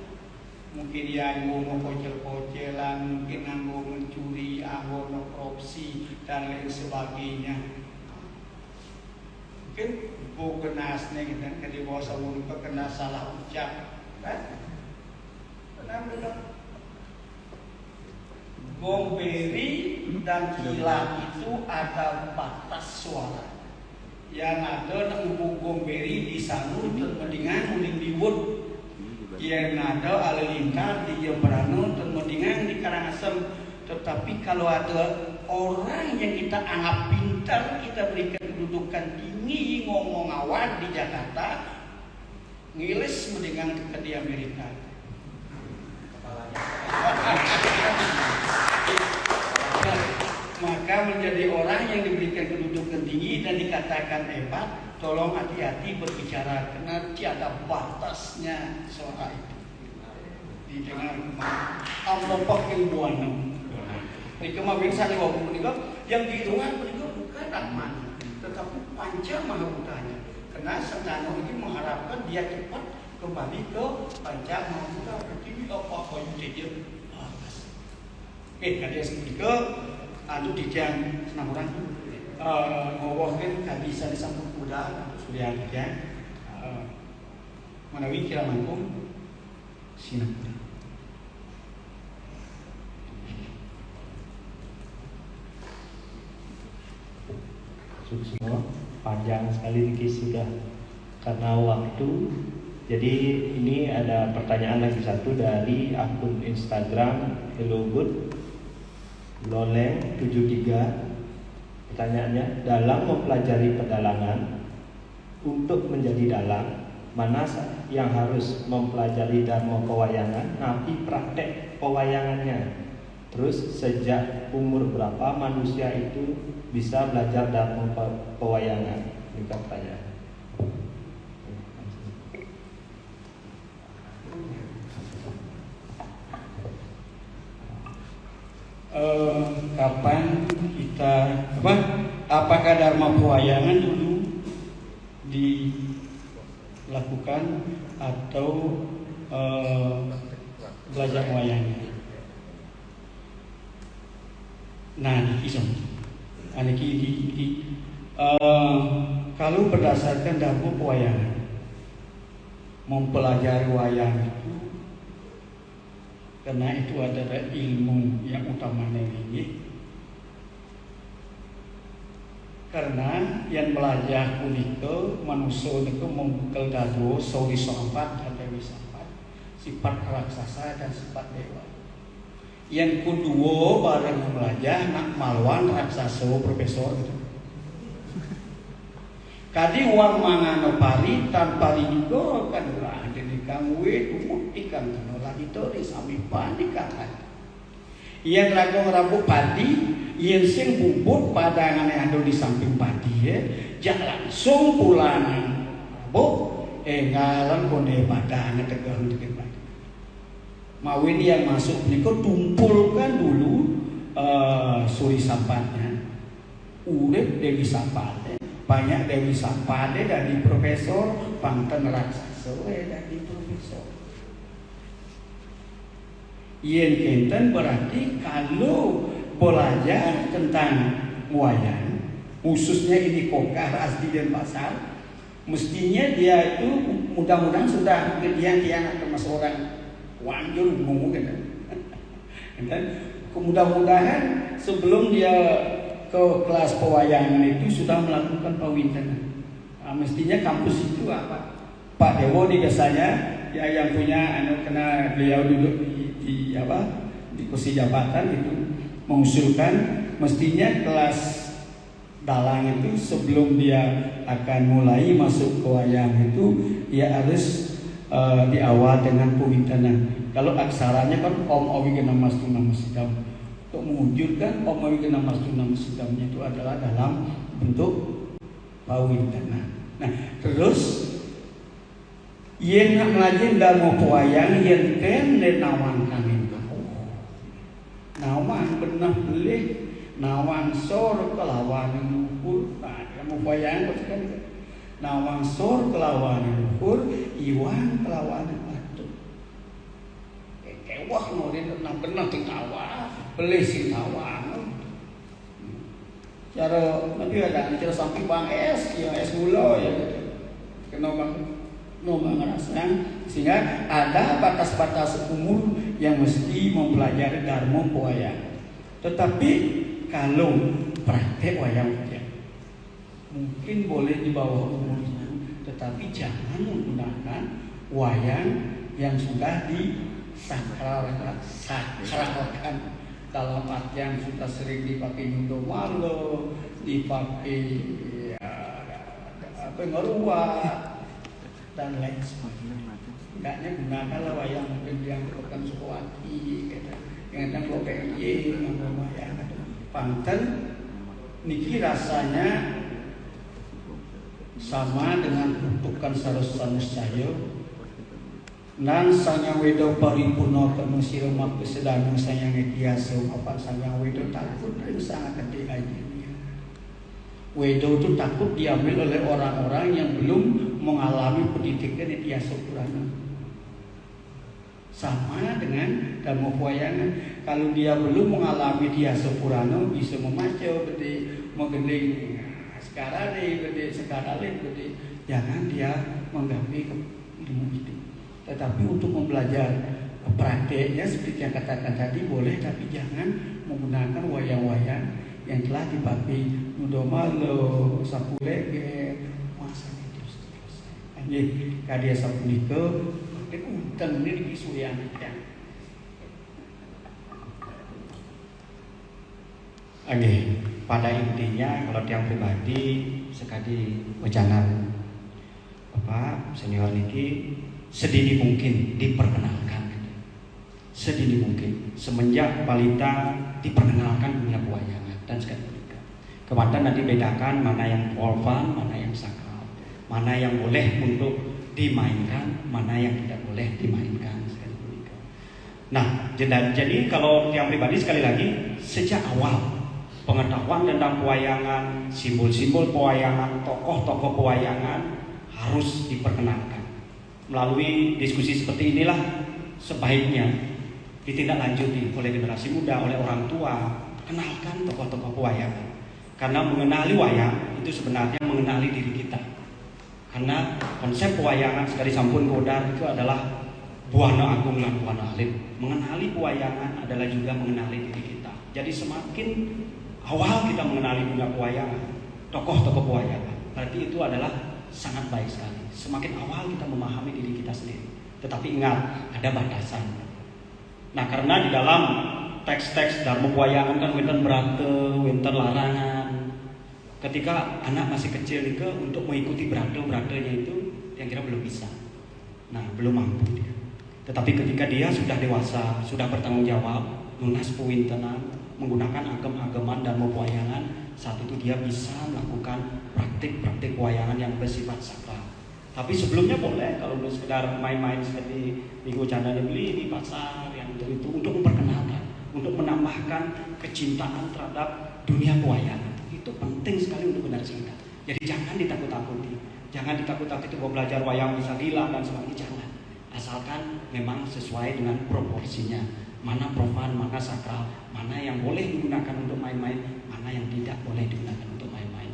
Mungkin dia ngomong kocel-kocelan, mungkin ngomong mencuri, ngomong korupsi dan lain sebagainya. Mungkin bukenasnya dan di bawah sawung kena salah ucap, kan? Karena benar. Gomberi dan kilat itu ada batas suara. Yang ada nang gomberi di sanur termendingan uling diwud. Yang ada alilingkar di Jemberano termendingan di Karangasem. Tetapi kalau ada orang yang kita anggap pintar, kita berikan kedudukan tinggi, ngomong awal di Jakarta, ngilis mendingan ke di Amerika. Maka menjadi orang yang diberikan kedudukan tinggi dan dikatakan hebat, tolong hati-hati berbicara karena tiada batasnya suara itu. Didengar amropak ilmuwan. Ini kemarin saya ngomong yang di ruang itu bukan Atman, tetapi panca mahabutanya. Karena Sentano ini mengharapkan dia cepat kembali ke panca mahabuta. Berarti apa yang dia kada ke anu dijang senang orang ngowahkeun ka bisa disambut kuda surya dijang manawi kira mangkung sinapura Suksmo. Panjang sekali ini sudah karena waktu. Jadi ini ada pertanyaan lagi satu dari akun Instagram HelloGood Loleng 73. Pertanyaannya, dalam mempelajari pedalangan untuk menjadi dalang, mana yang harus mempelajari Dharma Pewayangan, napi praktek pewayangannya. Terus sejak umur berapa manusia itu bisa belajar Dharma Pewayangan? Ini pertanyaan. Kapan kita apakah Dharma Pewayangan dulu dilakukan atau belajar wayangnya? Nah, kalau berdasarkan Dharma Pewayangan, mempelajari wayang itu karena itu adalah ilmu yang utamanya ini. Karena yang belajar punika manusia itu membekal dado sauri sampat dan dewi sampat, sifat raksasa dan sifat dewa. Yang kedua bareng belajar nak malwan raksasa profesor gitu. Kadi uang mangano pari tanpa juga kan lah jadi kamu tumut ikan kanora itu di samping padi kan. Yang ragong rabu padi, yang sing bubut padangan yang ada di samping padi jangan langsung pulang. Ngalan kone padangan tegang dikit padi. Mawin yang masuk ini kau tumpulkan dulu suri sampahnya, urip dewi sampahnya. Banyak dewi sampade dari profesor, pangten raksasa dari profesor. Yen kenten berarti kalau belajar tentang wayang, khususnya ini kokar asli dan pasar, mestinya dia itu mudah-mudahan sudah kejadian termasuk orang wanjur ngomong kan. Mudah-mudahan sebelum dia ke kelas pewayangan itu sudah melakukan pawintenan. Mestinya kampus itu apa? Pak Dewo di biasanya ya yang punya kena beliau duduk di kursi jabatan itu mengusulkan mestinya kelas dalang itu sebelum dia akan mulai masuk ke wayang itu ya harus diawal dengan pawintenan. Kalau aksaranya kan Om Awi Gena Mastu Nama Sidam. Untuk mewujudkan Om Awi Gena Mastu Nama Sidamnya itu adalah dalam bentuk pawintenan. Nah, terus yen nak ngajin Dharma Pewayang yen ken nawan kami nawan benar belih nawan sor kelawan luhur. Nah, Dharma Pewayang kan nawan sor kelawan luhur iwan kelawan batu. Kewah ngorin nang benar tingkawa belih sing tawang. Cara nanti ada cara samping bang es gula ya kena bang ngerasa sehingga ada batas-batas umur yang mesti mempelajari Dharma Pewayang. Tetapi kalau praktek wayang mungkin boleh di bawah umur itu, tetapi jangan menggunakan wayang yang sudah disakralkan dalam artian sudah sering dipakai untuk malu, dipakai ngeruat dan lain sebagainya. Hendaknya gunakanlah wayang yang merupakan sukuati, yang ada lopeng yang wayang panten niki rasanya sama dengan kutukan sarus-sarus saya. Nan sanyang wedo paripurna kemusira mak kesedang sanyang etiasa apa sanyang wedo takut dan sangat gede aja. Wedo itu takut diambil oleh orang-orang yang belum mengalami pendidikan etiasa Purana. Sama dengan Dharma Pewayangan, kalau dia belum mengalami etiasa Purana bisa memaca gede menggending sekarang nih gede sekarang gede. Jangan dia menggapai ilmu itu. Tetapi untuk mempelajari prakteknya seperti yang katakan tadi boleh, tapi jangan menggunakan wayang-wayang yang telah dipapi nudomalo sapulege masa itu selesai. Jadi kadia sapunika utan ini disuyan ya. Oke, pada intinya kalau tiang pribadi sekali wajanan Bapak senior niki sedini mungkin diperkenalkan, sedini mungkin semenjak balita diperkenalkan dunia pewayangan dan sekali kemudian nanti bedakan mana yang orfan, mana yang sakral, mana yang boleh untuk dimainkan, mana yang tidak boleh dimainkan sekali. Nah, jadi kalau tiang pribadi sekali lagi sejak awal pengetahuan tentang pewayangan, simbol-simbol pewayangan, tokoh-tokoh pewayangan harus diperkenalkan. Melalui diskusi seperti inilah sebaiknya ditindaklanjuti oleh generasi muda, oleh orang tua, kenalkan tokoh-tokoh pewayangan. Karena mengenali wayang itu sebenarnya mengenali diri kita. Karena konsep pewayangan sekali sampun kodar itu adalah buana agung lan buana alim. Mengenali pewayangan adalah juga mengenali diri kita. Jadi semakin awal kita mengenali dunia pewayangan, tokoh-tokoh pewayangan, berarti itu adalah sangat baik sekali. Semakin awal kita memahami diri kita sendiri. Tetapi ingat, ada batasan. Nah, karena di dalam teks-teks Dharma pewayangan kan wonten brate, wonten larangan. Ketika anak masih kecil nih untuk mengikuti brate-bratenya itu yang kira belum bisa. Nah, belum mampu dia. Tetapi ketika dia sudah dewasa, sudah bertanggung jawab, lunas pewintenan, menggunakan agam-agaman dan pewayangan, saat itu dia bisa melakukan praktik-praktik pewayangan yang bersifat sakral. Tapi sebelumnya boleh kalau untuk sekedar main-main seperti minggu candanya beli di pasar yang itu untuk memperkenalkan, untuk menambahkan kecintaan terhadap dunia pewayangan. Itu penting sekali untuk generasi kita. Jadi jangan ditakut-takuti, jangan ditakut-takuti bahwa belajar wayang bisa gila dan sebagainya, jangan. Asalkan memang sesuai dengan proporsinya. Mana profan, mana sakral, mana yang boleh digunakan untuk main-main, mana yang tidak boleh digunakan untuk main-main.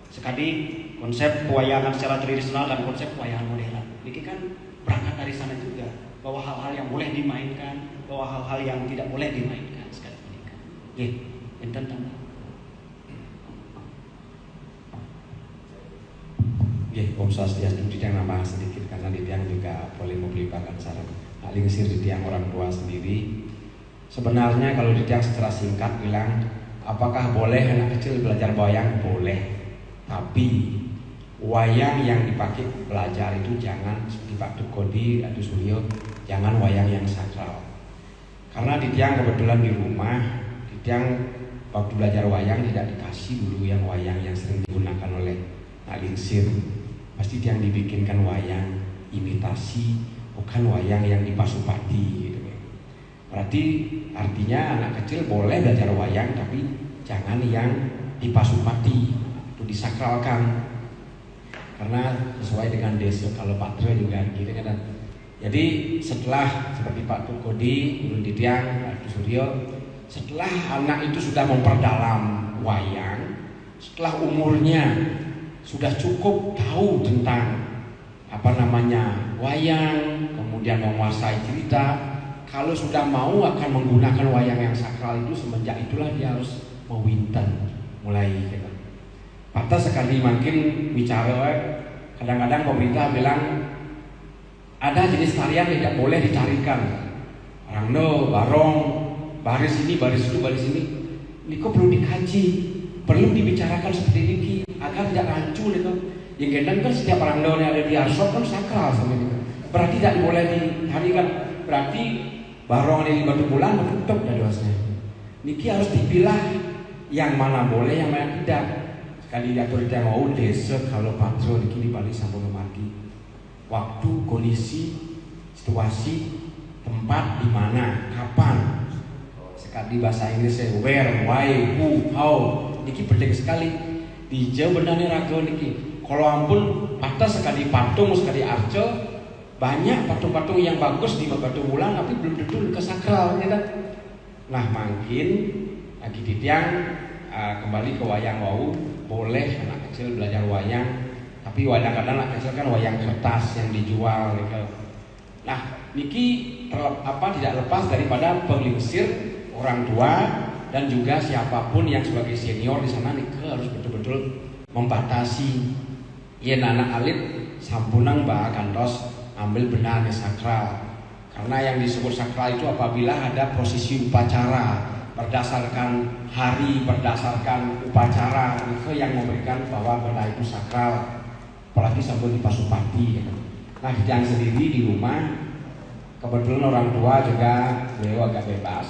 Sekali konsep pewayangan secara tradisional dan konsep pewayangan modern. Ini kan berangkat dari sana juga, bahwa hal-hal yang boleh dimainkan, bahwa hal-hal yang tidak boleh dimainkan. Sekali menikah. Oke, enten tambah. Oke, Om Swastiastu yang nambah sedikit karena di tiang juga boleh memberikan saran. Paling sir di tiang orang tua sendiri. Sebenarnya kalau di tiang secara singkat bilang, apakah boleh anak kecil belajar wayang? Boleh. Tapi wayang yang dipakai belajar itu jangan seperti Pak Tukodi atau Suryo, jangan wayang yang sakral. Karena di tiang kebetulan di rumah, di tiang waktu belajar wayang tidak dikasih dulu yang wayang yang sering digunakan oleh Nak Lingsir. Pasti tiang dibikinkan wayang imitasi, bukan wayang yang dipasupati gitu. Berarti artinya anak kecil boleh belajar wayang tapi jangan yang dipasupati, itu disakralkan. Karena sesuai dengan desa kalau patra juga gitu kan. Jadi setelah seperti Pak Tukodi, Ulun Didiang, Pak Suryo, setelah anak itu sudah memperdalam wayang, setelah umurnya sudah cukup tahu tentang wayang, kemudian menguasai cerita, kalau sudah mau akan menggunakan wayang yang sakral itu, semenjak itulah dia harus mewinten mulai gitu. Patah sekali makin bicara, kadang-kadang pemerintah bilang ada jenis tarian tidak boleh dicarikan. Rangno, barong, baris ini, baris itu, baris ini. Ini kok perlu dikaji, perlu dibicarakan seperti ini agar tidak rancu itu. Yang gendang kan setiap rangno yang ada di arsop kan sakral sama itu. Berarti tidak boleh dicarikan. Berarti barong di batu bulan tutup dari wasnya. Niki harus dipilah yang mana boleh, yang mana tidak. Sekali diatur dia mau desa kalau patro niki di Bali sampai mati. Waktu, kondisi, situasi, tempat di mana, kapan. Sekali bahasa Inggrisnya where, why, who, how. Niki penting sekali. Di jauh benarnya raga niki. Kalau ampun patah sekali patung, sekali arca, banyak patung-patung yang bagus di batu bulan tapi belum tentu ke sakral ya kan? Nah makin lagi di tiang kembali ke wayang wau, boleh anak kecil belajar wayang, tapi kadang-kadang anak kecil kan wayang kertas yang dijual gitu. Nah niki tidak lepas daripada penglingsir orang tua dan juga siapapun yang sebagai senior di sana Nike harus betul-betul membatasi yen anak alit sampunang ba kantos ambil benar yang sakral. Karena yang disebut sakral itu apabila ada prosesi upacara berdasarkan hari, berdasarkan upacara Nike yang memberikan bahwa benda itu sakral, apalagi sampai di Pasupati ya. Nah yang sendiri di rumah kebetulan orang tua juga beliau agak bebas,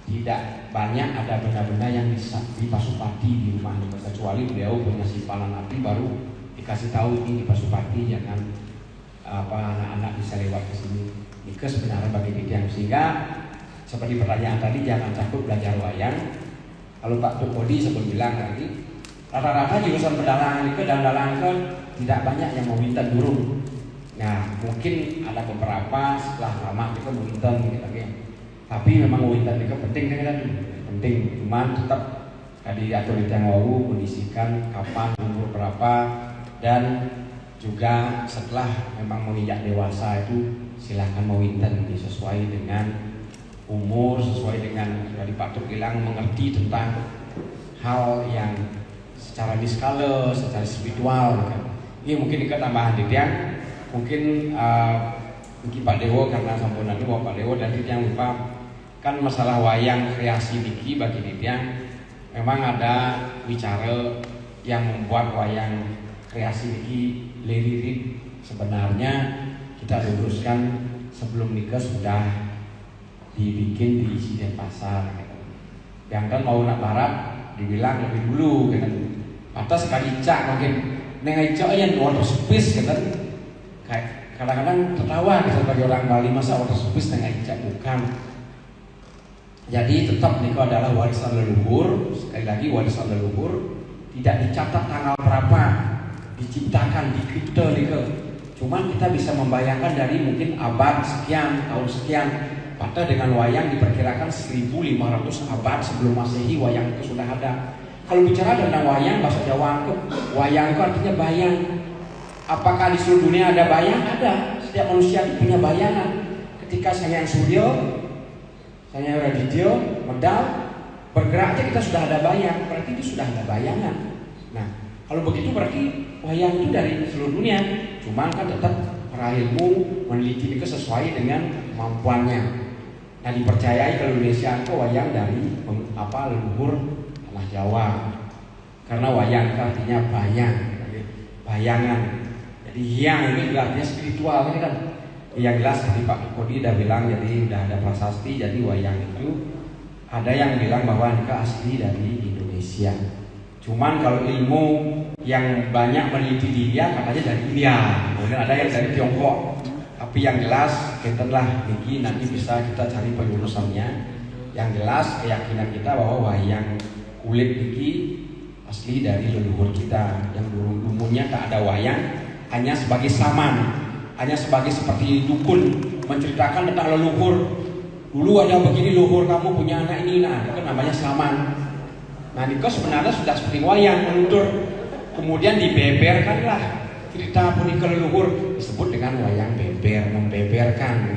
tidak banyak ada benda-benda yang bisa di Pasupati di rumah Nike, kecuali beliau punya simpanan api baru dikasih tahu ini di Pasupati jangan anak-anak bisa lewat ke sini. Nike sebenarnya bagi kita sehingga seperti pertanyaan tadi jangan takut belajar wayang. Kalau Pak Kodi sebelum bilang tadi rata-rata jurusan pedalangan Nike dan dalangan Nike tidak banyak yang mau minta durung. Nah mungkin ada beberapa setelah lama kita mau minta gitu lagi. Tapi memang winter itu penting kan? Penting, cuman tetap tadi atur yang mau kondisikan kapan umur berapa dan juga setelah memang menginjak dewasa itu silahkan mau winter sesuai dengan umur, sesuai dengan dari Pak Tuk bilang mengerti tentang hal yang secara diskala, secara spiritual kan. Ini mungkin kita tambahan Didiang, mungkin Pak Dewo karena sampunan ini Pak Dewo dan Didiang lupa kan masalah wayang kreasi Niki bagi Didiang memang ada bicara yang membuat wayang kreasi Niki lirik sebenarnya kita luruskan sebelum nikah sudah dibikin diisi di pasar yang kan mau nak barat dibilang lebih dulu kan atas sekali cak mungkin nengai cak yang water space kan kayak kadang-kadang tertawa kita sebagai orang Bali masa water space nengai cak bukan. Jadi tetap nikah adalah warisan leluhur. Sekali lagi warisan leluhur tidak dicatat tanggal berapa diciptakan di kripto nikah. Cuman kita bisa membayangkan dari mungkin abad sekian, tahun sekian. Padahal dengan wayang diperkirakan 1500 abad sebelum Masehi wayang itu sudah ada. Kalau bicara tentang wayang bahasa Jawa itu wayang itu artinya bayang. Apakah di seluruh dunia ada bayang? Ada. Setiap manusia itu punya bayangan. Ketika saya yang Suryo, saya Radityo, medal, bergerak aja kita sudah ada bayang, berarti itu sudah ada bayangan. Nah, kalau begitu berarti wayang itu dari seluruh dunia. Cuman kan tetap para ilmu meneliti itu sesuai dengan kemampuannya. Nah, dipercayai kalau Indonesia itu wayang dari leluhur tanah Jawa. Karena wayang itu artinya bayang, bayangan. Jadi yang ini juga artinya spiritual ini kan. Yang jelas seperti Pak Kodi udah bilang jadi udah ada prasasti jadi wayang itu ada yang bilang bahwa nikah asli dari Indonesia. Cuman kalau ilmu yang banyak meneliti di India katanya dari India, kemudian ada yang dari Tiongkok. Tapi yang jelas kita lah Niki nanti bisa kita cari pelurusannya. Yang jelas keyakinan kita bahwa wayang kulit Niki asli dari leluhur kita yang dulunya tak ada wayang hanya sebagai saman. Hanya sebagai seperti dukun menceritakan tentang leluhur. Dulu ada begini leluhur kamu punya anak ini, nah itu namanya saman. Nah itu sebenarnya sudah seperti wayang menutur. Kemudian dibeberkanlah cerita punika leluhur disebut dengan wayang beber, membeberkan.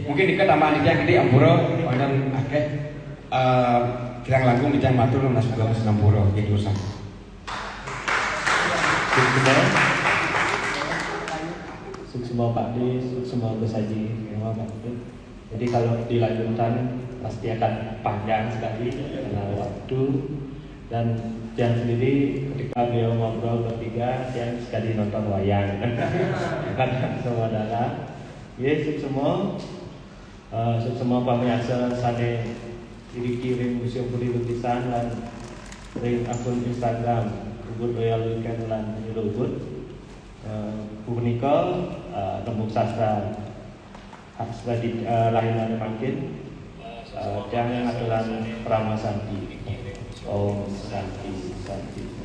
Mungkin kita tambahan dia gede ampura, dan kirang langgung bicara matur nas juga ampura gitu usah. Semua Pak Di, semua besaji, semua Pak Di. Jadi kalau dilanjutkan pasti akan panjang sekali karena waktu dan Tiang sendiri ketika beliau ngobrol bertiga, Tiang sekali nonton wayang kan semua adalah sub semua pemirsa sane kirim museum budi lukisan dan ring akun Instagram Ubud Royal Weekend lan Ubud punika tembung sastra sebagai lain makin jangan aturan Prama Santi Om Santi Santi